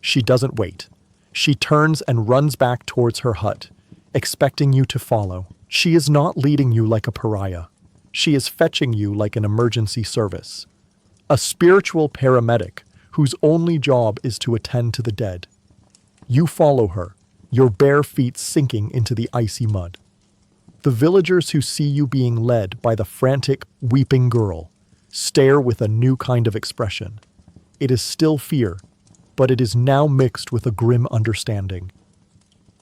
She doesn't wait. She turns and runs back towards her hut, expecting you to follow. She is not leading you like a pariah. She is fetching you like an emergency service. A spiritual paramedic whose only job is to attend to the dead. You follow her, your bare feet sinking into the icy mud. The villagers who see you being led by the frantic, weeping girl stare with a new kind of expression. It is still fear, but it is now mixed with a grim understanding.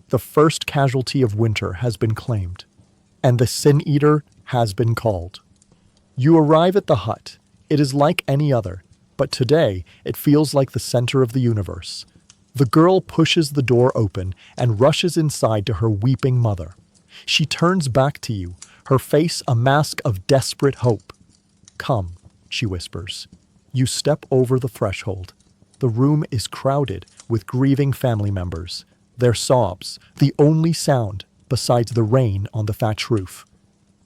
The first casualty of winter has been claimed, and the sin-eater has been called. You arrive at the hut. It is like any other, but today it feels like the center of the universe. The girl pushes the door open and rushes inside to her weeping mother. She turns back to you, her face a mask of desperate hope. "Come," she whispers. You step over the threshold. The room is crowded with grieving family members, their sobs, the only sound besides the rain on the thatch roof.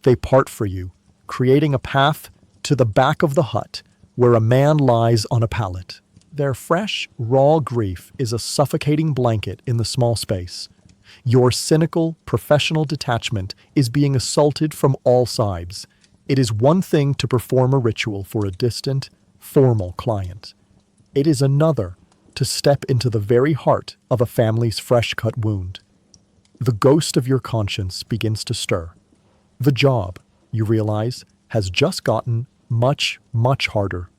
They part for you, creating a path to the back of the hut where a man lies on a pallet. Their fresh, raw grief is a suffocating blanket in the small space. Your cynical, professional detachment is being assaulted from all sides. It is one thing to perform a ritual for a distant, formal client. It is another to step into the very heart of a family's fresh-cut wound. The ghost of your conscience begins to stir. The job, you realize, has just gotten much, much harder.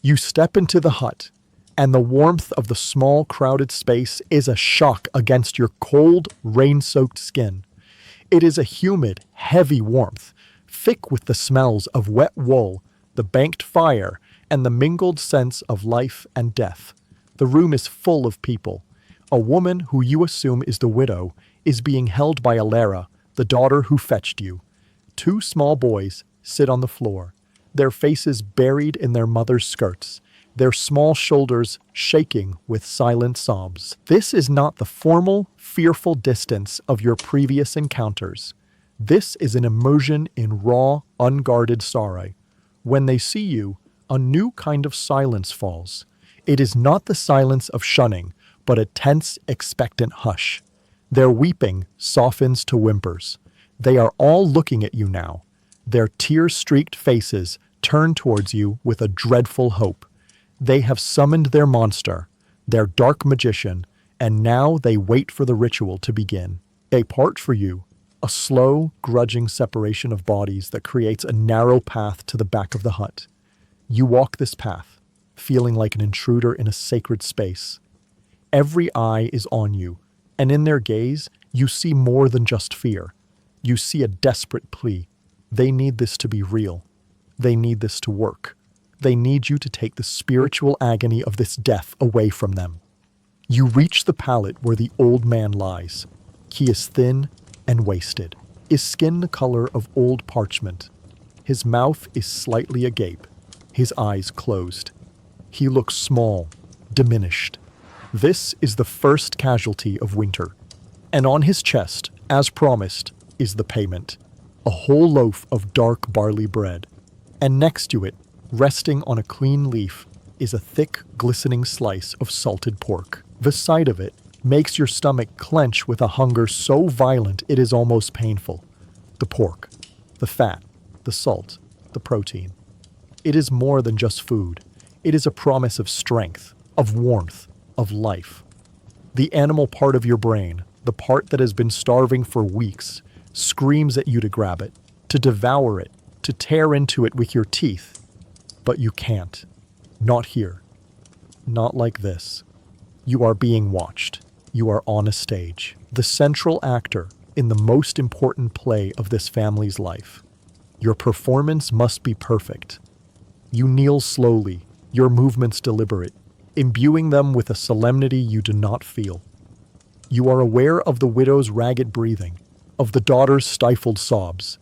You step into the hut, and the warmth of the small, crowded space is a shock against your cold, rain-soaked skin. It is a humid, heavy warmth, thick with the smells of wet wool, the banked fire, and the mingled sense of life and death. The room is full of people. A woman who you assume is the widow is being held by Alara, the daughter who fetched you. Two small boys sit on the floor, their faces buried in their mother's skirts, their small shoulders shaking with silent sobs. This is not the formal, fearful distance of your previous encounters. This is an immersion in raw, unguarded sorrow. When they see you, a new kind of silence falls. It is not the silence of shunning, but a tense, expectant hush. Their weeping softens to whimpers. They are all looking at you now. Their tear-streaked faces turn towards you with a dreadful hope. They have summoned their monster, their dark magician, and now they wait for the ritual to begin. They part for you, a slow, grudging separation of bodies that creates a narrow path to the back of the hut. You walk this path, feeling like an intruder in a sacred space. Every eye is on you, and in their gaze, you see more than just fear. You see a desperate plea. They need this to be real. They need this to work. They need you to take the spiritual agony of this death away from them. You reach the pallet where the old man lies. He is thin and wasted, his skin the color of old parchment. His mouth is slightly agape, his eyes closed. He looks small, diminished. This is the first casualty of winter. And on his chest, as promised, is the payment, a whole loaf of dark barley bread. And next to it, resting on a clean leaf, is a thick, glistening slice of salted pork. The sight of it makes your stomach clench with a hunger so violent it is almost painful. The pork, the fat, the salt, the protein. It is more than just food. It is a promise of strength, of warmth, of life. The animal part of your brain, the part that has been starving for weeks, screams at you to grab it, to devour it, to tear into it with your teeth. But you can't. Not here. Not like this. You are being watched. You are on a stage. The central actor in the most important play of this family's life. Your performance must be perfect. You kneel slowly, your movements deliberate, imbuing them with a solemnity you do not feel. You are aware of the widow's ragged breathing, of the daughter's stifled sobs.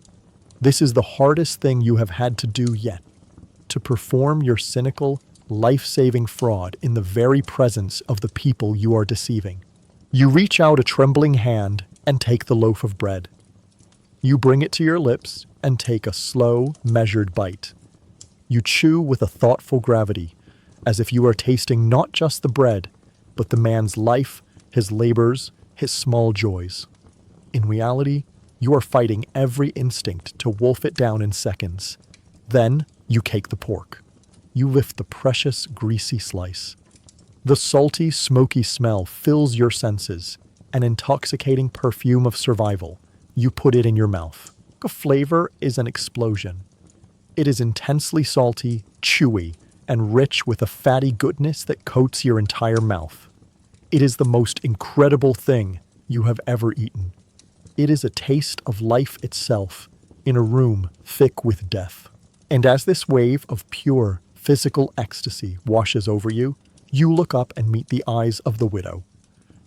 This is the hardest thing you have had to do yet, to perform your cynical, life-saving fraud in the very presence of the people you are deceiving. You reach out a trembling hand and take the loaf of bread. You bring it to your lips and take a slow, measured bite. You chew with a thoughtful gravity, as if you are tasting not just the bread, but the man's life, his labors, his small joys. In reality, you are fighting every instinct to wolf it down in seconds. Then, you cake the pork. You lift the precious, greasy slice. The salty, smoky smell fills your senses, an intoxicating perfume of survival. You put it in your mouth. The flavor is an explosion. It is intensely salty, chewy, and rich with a fatty goodness that coats your entire mouth. It is the most incredible thing you have ever eaten. It is a taste of life itself in a room thick with death. And as this wave of pure, physical ecstasy washes over you, you look up and meet the eyes of the widow.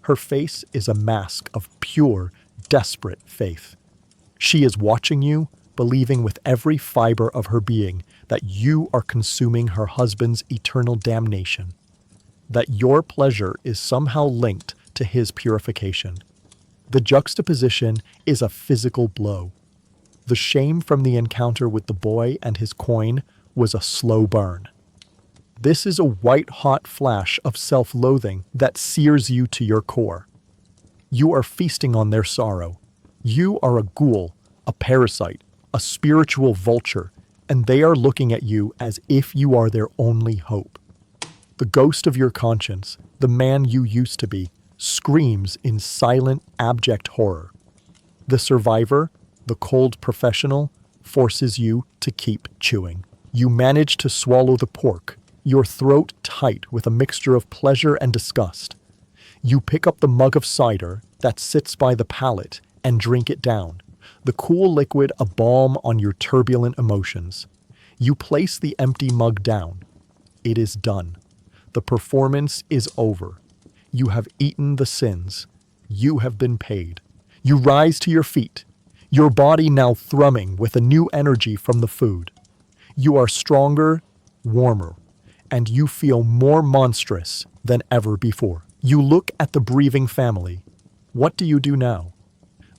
Her face is a mask of pure, desperate faith. She is watching you, believing with every fiber of her being that you are consuming her husband's eternal damnation, that your pleasure is somehow linked to his purification. The juxtaposition is a physical blow. The shame from the encounter with the boy and his coin was a slow burn. This is a white-hot flash of self-loathing that sears you to your core. You are feasting on their sorrow. You are a ghoul, a parasite, a spiritual vulture, and they are looking at you as if you are their only hope. The The ghost of your conscience, the man you used to be, screams in silent, abject horror. The survivor, the cold professional, forces you to keep chewing. You manage to swallow the pork, your throat tight with a mixture of pleasure and disgust. You pick up the mug of cider that sits by the palate and drink it down, the cool liquid a balm on your turbulent emotions. You place the empty mug down. It is done. The performance is over. You have eaten the sins. You have been paid. You rise to your feet, your body now thrumming with a new energy from the food. You are stronger, warmer, and you feel more monstrous than ever before. You look at the breathing family. What do you do now?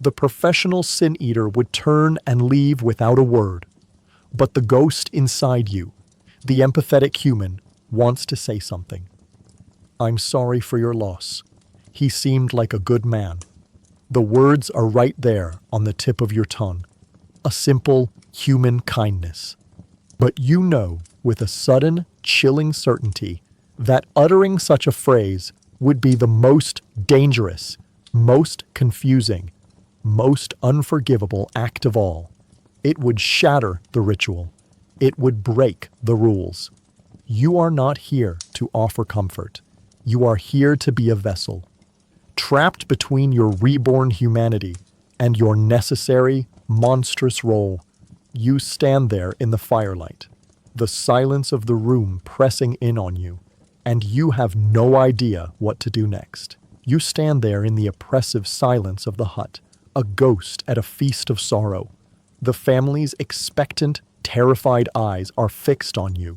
The professional sin eater would turn and leave without a word. But the ghost inside you, the empathetic human, wants to say something. I'm sorry for your loss. He seemed like a good man. The words are right there on the tip of your tongue. A simple human kindness. But you know, with a sudden, chilling certainty, that uttering such a phrase would be the most dangerous, most confusing, most unforgivable act of all. It would shatter the ritual. It would break the rules. You are not here to offer comfort. You are here to be a vessel. Trapped between your reborn humanity and your necessary, monstrous role, you stand there in the firelight, the silence of the room pressing in on you, and you have no idea what to do next. You stand there in the oppressive silence of the hut, a ghost at a feast of sorrow. The family's expectant, terrified eyes are fixed on you.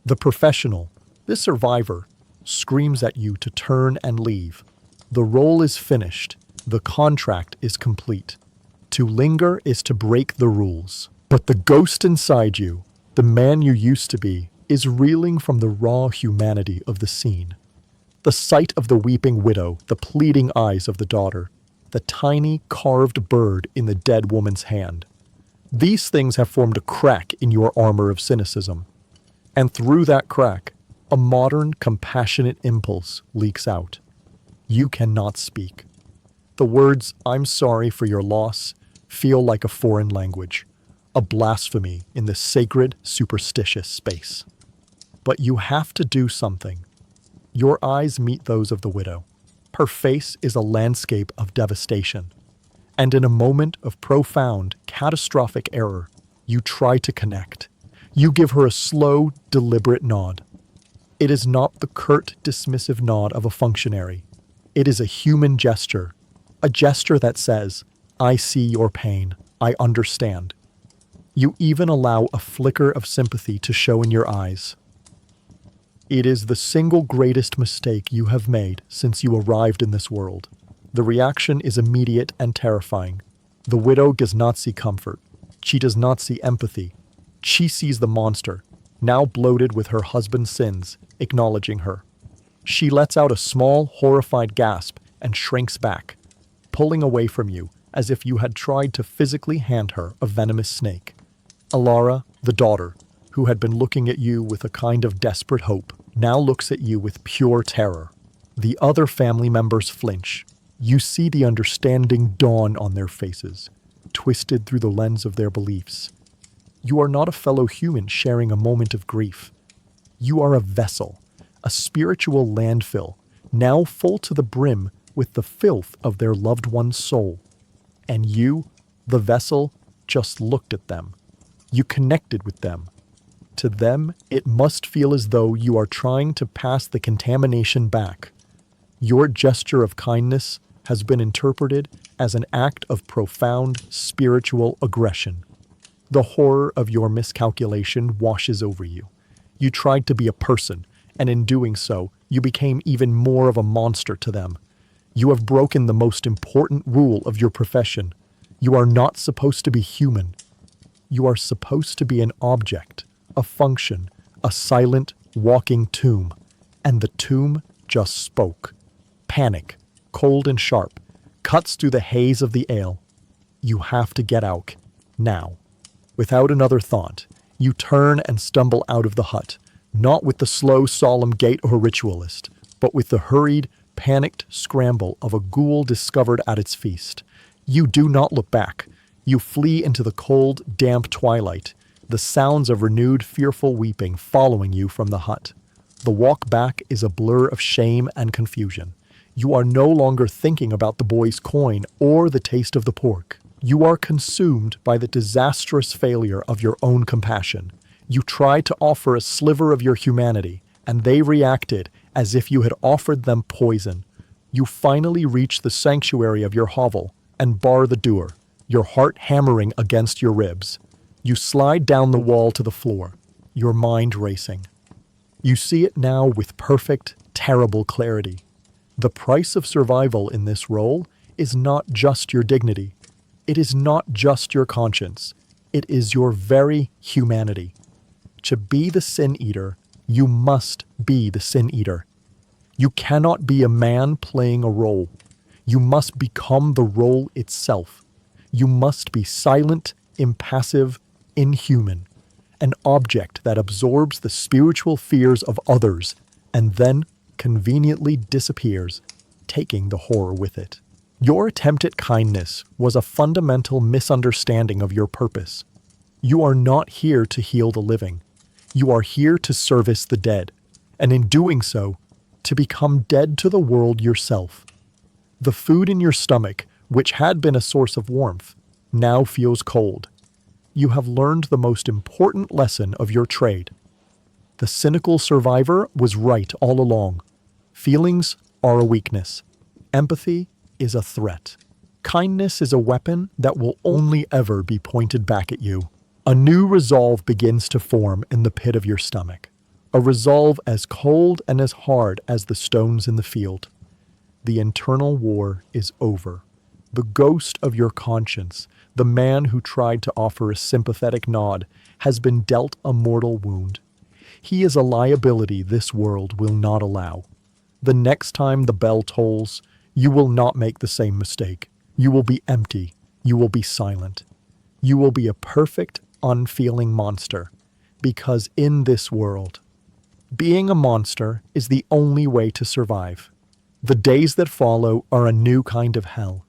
The professional, the survivor, screams at you to turn and leave. The role is finished. The contract is complete. To linger is to break the rules. But the ghost inside you, the man you used to be, is reeling from the raw humanity of the scene. The sight of the weeping widow, the pleading eyes of the daughter, the tiny carved bird in the dead woman's hand. These things have formed a crack in your armor of cynicism. And through that crack, a modern, compassionate impulse leaks out. You cannot speak. The words, "I'm sorry for your loss," feel like a foreign language, a blasphemy in the sacred, superstitious space. But you have to do something. Your eyes meet those of the widow. Her face is a landscape of devastation. And in a moment of profound, catastrophic error, you try to connect. You give her a slow, deliberate nod. It is not the curt, dismissive nod of a functionary. It is a human gesture, a gesture that says, "I see your pain. I understand." You even allow a flicker of sympathy to show in your eyes. It is the single greatest mistake you have made since you arrived in this world. The reaction is immediate and terrifying. The widow does not see comfort. She does not see empathy. She sees the monster, now bloated with her husband's sins, acknowledging her. She lets out a small, horrified gasp and shrinks back, pulling away from you as if you had tried to physically hand her a venomous snake. Alara, the daughter, who had been looking at you with a kind of desperate hope, now looks at you with pure terror. The other family members flinch. You see the understanding dawn on their faces, twisted through the lens of their beliefs. You are not a fellow human sharing a moment of grief. You are a vessel, a spiritual landfill, now full to the brim with the filth of their loved one's soul. And you, the vessel, just looked at them. You connected with them. To them, it must feel as though you are trying to pass the contamination back. Your gesture of kindness has been interpreted as an act of profound spiritual aggression. The horror of your miscalculation washes over you. You tried to be a person, and in doing so, you became even more of a monster to them. You have broken the most important rule of your profession. You are not supposed to be human. You are supposed to be an object, a function, a silent, walking tomb. And the tomb just spoke. Panic, cold and sharp, cuts through the haze of the ale. You have to get out, now. Without another thought, you turn and stumble out of the hut, not with the slow, solemn gait of a ritualist, but with the hurried, panicked scramble of a ghoul discovered at its feast. You do not look back. You flee into the cold, damp twilight, the sounds of renewed, fearful weeping following you from the hut. The walk back is a blur of shame and confusion. You are no longer thinking about the boy's coin or the taste of the pork. You are consumed by the disastrous failure of your own compassion. You tried to offer a sliver of your humanity, and they reacted as if you had offered them poison. You finally reach the sanctuary of your hovel and bar the door, your heart hammering against your ribs. You slide down the wall to the floor, your mind racing. You see it now with perfect, terrible clarity. The price of survival in this role is not just your dignity. It is not just your conscience. It is your very humanity. To be the sin eater, you must be the sin eater. You cannot be a man playing a role. You must become the role itself. You must be silent, impassive, inhuman, an object that absorbs the spiritual fears of others and then conveniently disappears, taking the horror with it. Your attempt at kindness was a fundamental misunderstanding of your purpose. You are not here to heal the living. You are here to service the dead, and in doing so, to become dead to the world yourself. The food in your stomach, which had been a source of warmth, now feels cold. You have learned the most important lesson of your trade. The cynical survivor was right all along. Feelings are a weakness. Empathy is a threat. Kindness is a weapon that will only ever be pointed back at you. A new resolve begins to form in the pit of your stomach. A resolve as cold and as hard as the stones in the field. The internal war is over. The ghost of your conscience, the man who tried to offer a sympathetic nod, has been dealt a mortal wound. He is a liability this world will not allow. The next time the bell tolls, you will not make the same mistake. You will be empty. You will be silent. You will be a perfect, unfeeling monster. Because in this world, being a monster is the only way to survive. The days that follow are a new kind of hell.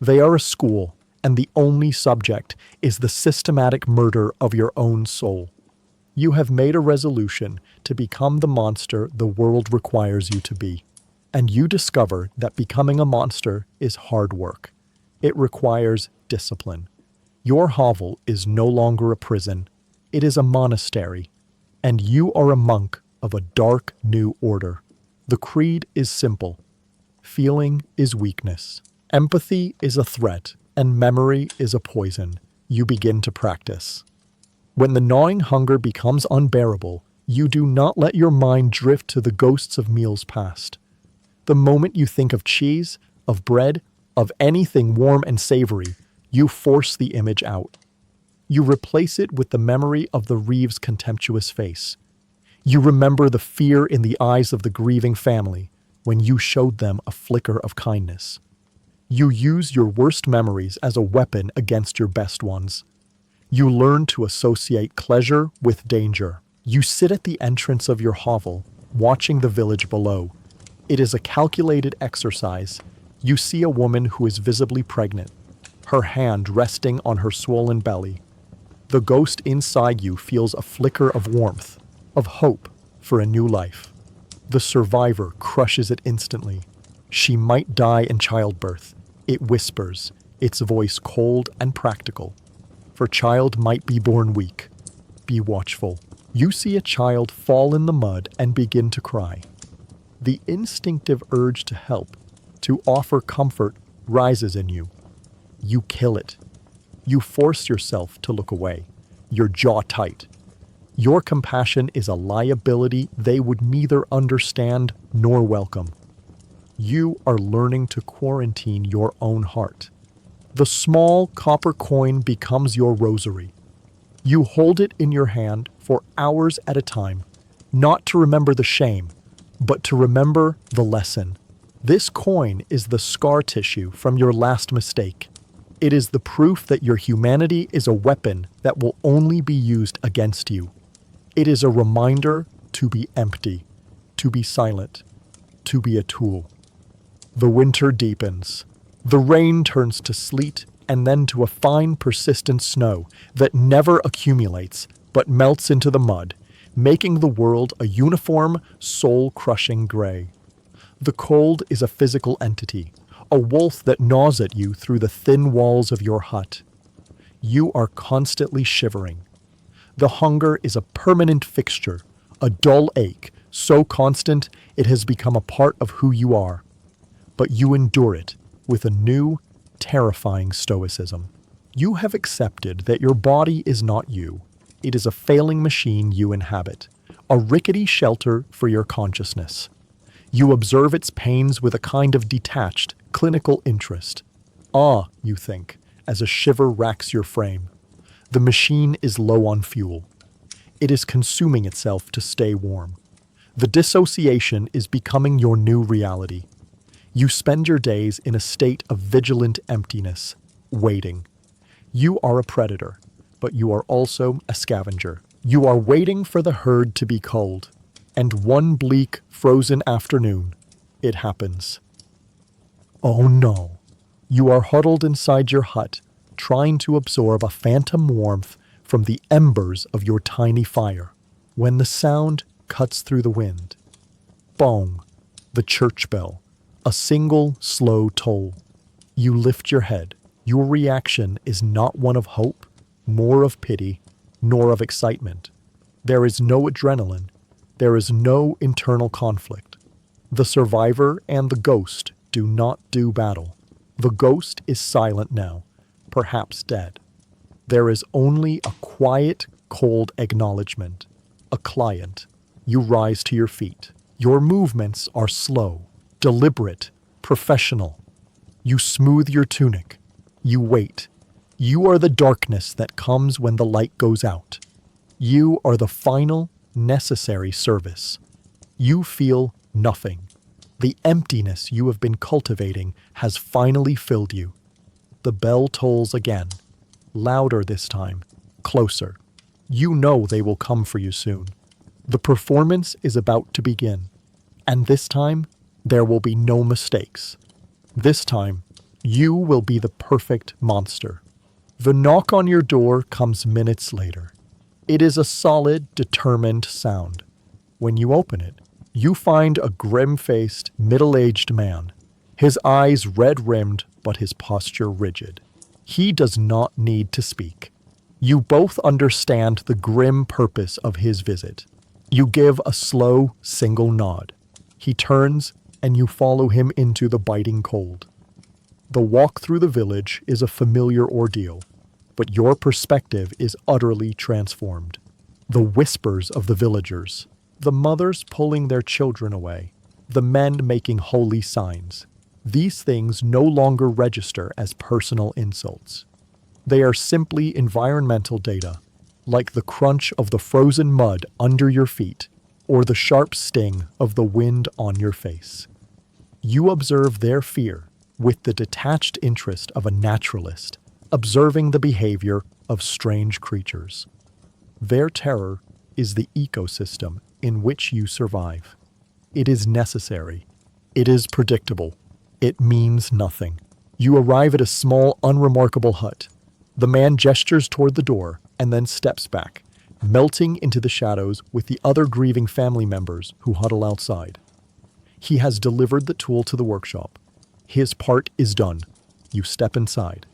They are a school, and the only subject is the systematic murder of your own soul. You have made a resolution to become the monster the world requires you to be. And you discover that becoming a monster is hard work. It requires discipline. Your hovel is no longer a prison. It is a monastery. And you are a monk of a dark new order. The creed is simple. Feeling is weakness. Empathy is a threat, and memory is a poison. You begin to practice. When the gnawing hunger becomes unbearable, you do not let your mind drift to the ghosts of meals past. The moment you think of cheese, of bread, of anything warm and savory, you force the image out. You replace it with the memory of the Reeves' contemptuous face. You remember the fear in the eyes of the grieving family when you showed them a flicker of kindness. You use your worst memories as a weapon against your best ones. You learn to associate pleasure with danger. You sit at the entrance of your hovel, watching the village below. It is a calculated exercise. You see a woman who is visibly pregnant, her hand resting on her swollen belly. The ghost inside you feels a flicker of warmth, of hope for a new life. The survivor crushes it instantly. She might die in childbirth. It whispers, its voice cold and practical. For child might be born weak. Be watchful. You see a child fall in the mud and begin to cry. The instinctive urge to help, to offer comfort, rises in you. You kill it. You force yourself to look away, your jaw tight. Your compassion is a liability they would neither understand nor welcome. You are learning to quarantine your own heart. The small copper coin becomes your rosary. You hold it in your hand for hours at a time, not to remember the shame, but to remember the lesson. This coin is the scar tissue from your last mistake. It is the proof that your humanity is a weapon that will only be used against you. It is a reminder to be empty, to be silent, to be a tool. The winter deepens. The rain turns to sleet and then to a fine, persistent snow that never accumulates but melts into the mud, making the world a uniform, soul-crushing gray. The cold is a physical entity, a wolf that gnaws at you through the thin walls of your hut. You are constantly shivering. The hunger is a permanent fixture, a dull ache, so constant it has become a part of who you are. But you endure it with a new, terrifying stoicism. You have accepted that your body is not you. It is a failing machine you inhabit, a rickety shelter for your consciousness. You observe its pains with a kind of detached, clinical interest. Ah, you think, as a shiver racks your frame. The machine is low on fuel. It is consuming itself to stay warm. The dissociation is becoming your new reality. You spend your days in a state of vigilant emptiness, waiting. You are a predator, but you are also a scavenger. You are waiting for the herd to be culled. And one bleak, frozen afternoon, it happens. Oh no. You are huddled inside your hut, trying to absorb a phantom warmth from the embers of your tiny fire, when the sound cuts through the wind. Bong, the church bell, a single slow toll. You lift your head. Your reaction is not one of hope, more of pity, nor of excitement. There is no adrenaline. There is no internal conflict. The survivor and the ghost do not do battle. The ghost is silent now, perhaps dead. There is only a quiet, cold acknowledgement, a client. You rise to your feet. Your movements are slow, deliberate, professional. You smooth your tunic. You wait. You are the darkness that comes when the light goes out. You are the final, necessary service. You feel nothing. The emptiness you have been cultivating has finally filled you. The bell tolls again. Louder this time. Closer. You know they will come for you soon. The performance is about to begin. And this time, there will be no mistakes. This time, you will be the perfect monster. The knock on your door comes minutes later. It is a solid, determined sound. When you open it, you find a grim-faced, middle-aged man, his eyes red-rimmed but his posture rigid. He does not need to speak. You both understand the grim purpose of his visit. You give a slow, single nod. He turns, and you follow him into the biting cold. The walk through the village is a familiar ordeal, but your perspective is utterly transformed. The whispers of the villagers, the mothers pulling their children away, the men making holy signs. These things no longer register as personal insults. They are simply environmental data, like the crunch of the frozen mud under your feet or the sharp sting of the wind on your face. You observe their fear with the detached interest of a naturalist, observing the behavior of strange creatures. Their terror is the ecosystem in which you survive. It is necessary. It is predictable. It means nothing. You arrive at a small, unremarkable hut. The man gestures toward the door and then steps back, melting into the shadows with the other grieving family members who huddle outside. He has delivered the tool to the workshop. His part is done. You step inside.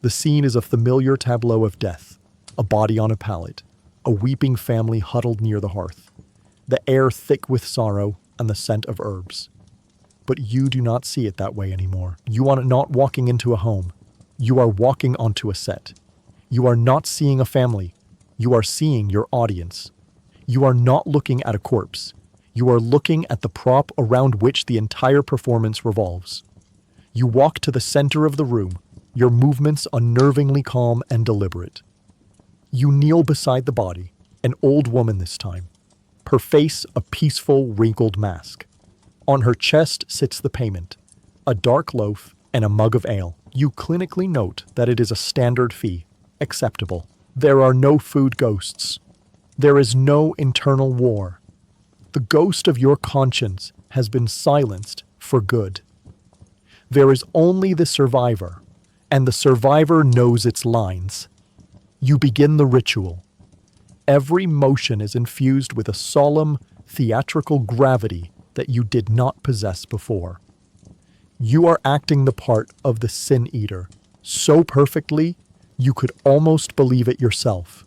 The scene is a familiar tableau of death, a body on a pallet, a weeping family huddled near the hearth, the air thick with sorrow and the scent of herbs. But you do not see it that way anymore. You are not walking into a home. You are walking onto a set. You are not seeing a family. You are seeing your audience. You are not looking at a corpse. You are looking at the prop around which the entire performance revolves. You walk to the center of the room, your movements unnervingly calm and deliberate. You kneel beside the body, an old woman this time, her face a peaceful, wrinkled mask. On her chest sits the payment, a dark loaf and a mug of ale. You clinically note that it is a standard fee, acceptable. There are no food ghosts. There is no internal war. The ghost of your conscience has been silenced for good. There is only the survivor, and the survivor knows its lines. You begin the ritual. Every motion is infused with a solemn, theatrical gravity that you did not possess before. You are acting the part of the Sin Eater so perfectly you could almost believe it yourself.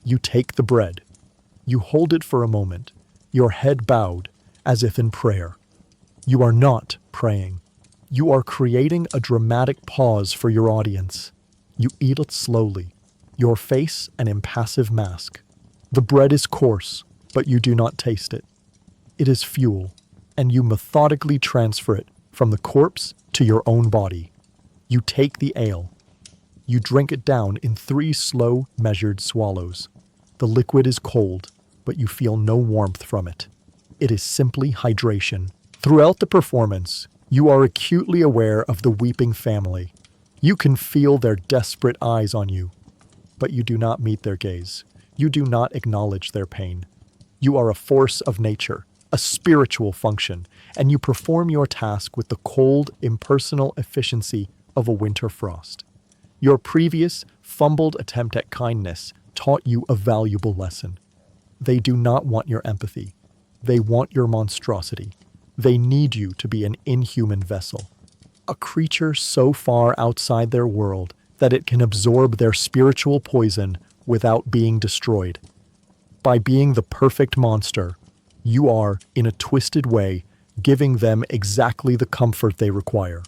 You take the bread. You hold it for a moment, your head bowed as if in prayer. You are not praying. You are creating a dramatic pause for your audience. You eat it slowly, your face an impassive mask. The bread is coarse, but you do not taste it. It is fuel, and you methodically transfer it from the corpse to your own body. You take the ale. You drink it down in 3 slow, measured swallows. The liquid is cold, but you feel no warmth from it. It is simply hydration. Throughout the performance, you are acutely aware of the weeping family. You can feel their desperate eyes on you, but you do not meet their gaze. You do not acknowledge their pain. You are a force of nature, a spiritual function, and you perform your task with the cold, impersonal efficiency of a winter frost. Your previous, fumbled attempt at kindness taught you a valuable lesson. They do not want your empathy. They want your monstrosity. They need you to be an inhuman vessel, a creature so far outside their world that it can absorb their spiritual poison without being destroyed. By being the perfect monster, you are, in a twisted way, giving them exactly the comfort they require.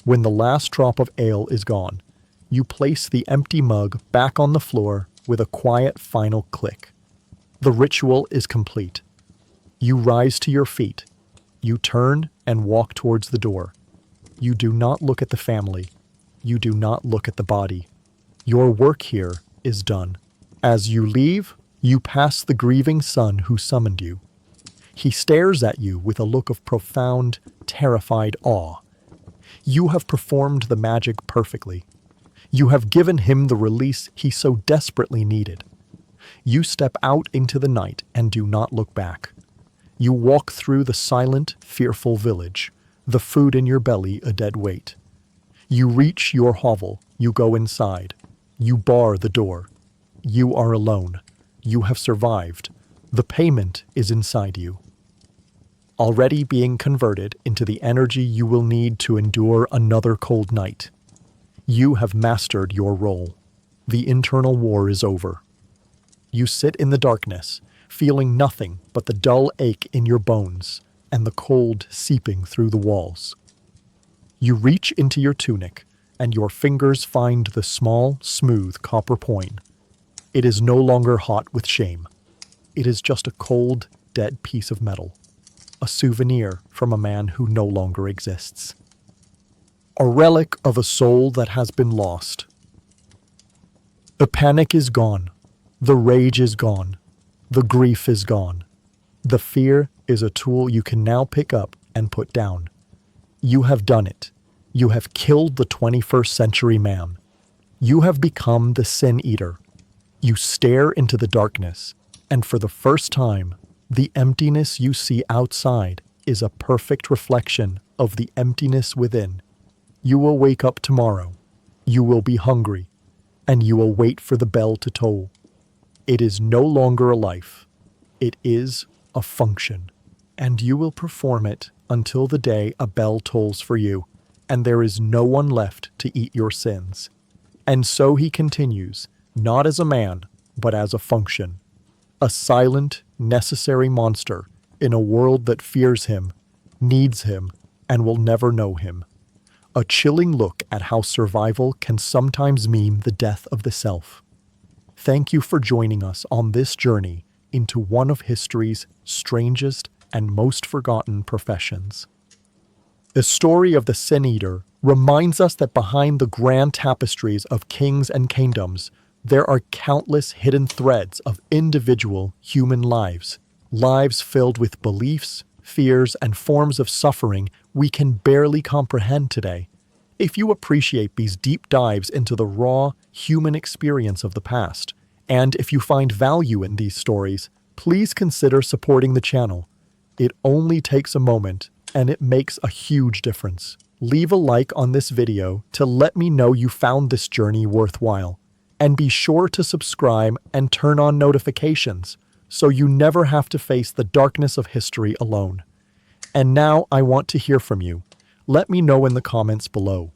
When the last drop of ale is gone, you place the empty mug back on the floor with a quiet final click. The ritual is complete. You rise to your feet. You turn and walk towards the door. You do not look at the family. You do not look at the body. Your work here is done. As you leave, you pass the grieving son who summoned you. He stares at you with a look of profound, terrified awe. You have performed the magic perfectly. You have given him the release he so desperately needed. You step out into the night and do not look back. You walk through the silent, fearful village, the food in your belly a dead weight. You reach your hovel, you go inside. You bar the door. You are alone. You have survived. The payment is inside you. Already being converted into the energy you will need to endure another cold night. You have mastered your role. The internal war is over. You sit in the darkness, feeling nothing but the dull ache in your bones and the cold seeping through the walls. You reach into your tunic, and your fingers find the small, smooth copper coin. It is no longer hot with shame. It is just a cold, dead piece of metal, a souvenir from a man who no longer exists. A relic of a soul that has been lost. The panic is gone. The rage is gone. The grief is gone. The fear is a tool you can now pick up and put down. You have done it. You have killed the 21st century man. You have become the Sin Eater. You stare into the darkness, and for the first time, the emptiness you see outside is a perfect reflection of the emptiness within. You will wake up tomorrow. You will be hungry, and you will wait for the bell to toll. It is no longer a life. It is a function, and you will perform it until the day a bell tolls for you, and there is no one left to eat your sins. And so he continues, not as a man, but as a function. A silent, necessary monster in a world that fears him, needs him, and will never know him. A chilling look at how survival can sometimes mean the death of the self. Thank you for joining us on this journey into one of history's strangest and most forgotten professions. The story of the Sin Eater reminds us that behind the grand tapestries of kings and kingdoms, there are countless hidden threads of individual human lives, lives filled with beliefs, fears, and forms of suffering we can barely comprehend today. If you appreciate these deep dives into the raw, human experience of the past, and if you find value in these stories, please consider supporting the channel. It only takes a moment, and it makes a huge difference. Leave a like on this video to let me know you found this journey worthwhile. And be sure to subscribe and turn on notifications so you never have to face the darkness of history alone. And now I want to hear from you. Let me know in the comments below.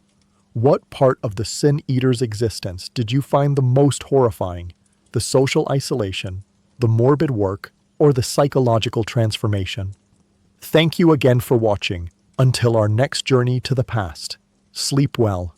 What part of the Sin Eater's existence did you find the most horrifying? The social isolation, the morbid work, or the psychological transformation? Thank you again for watching. Until our next journey to the past. Sleep well.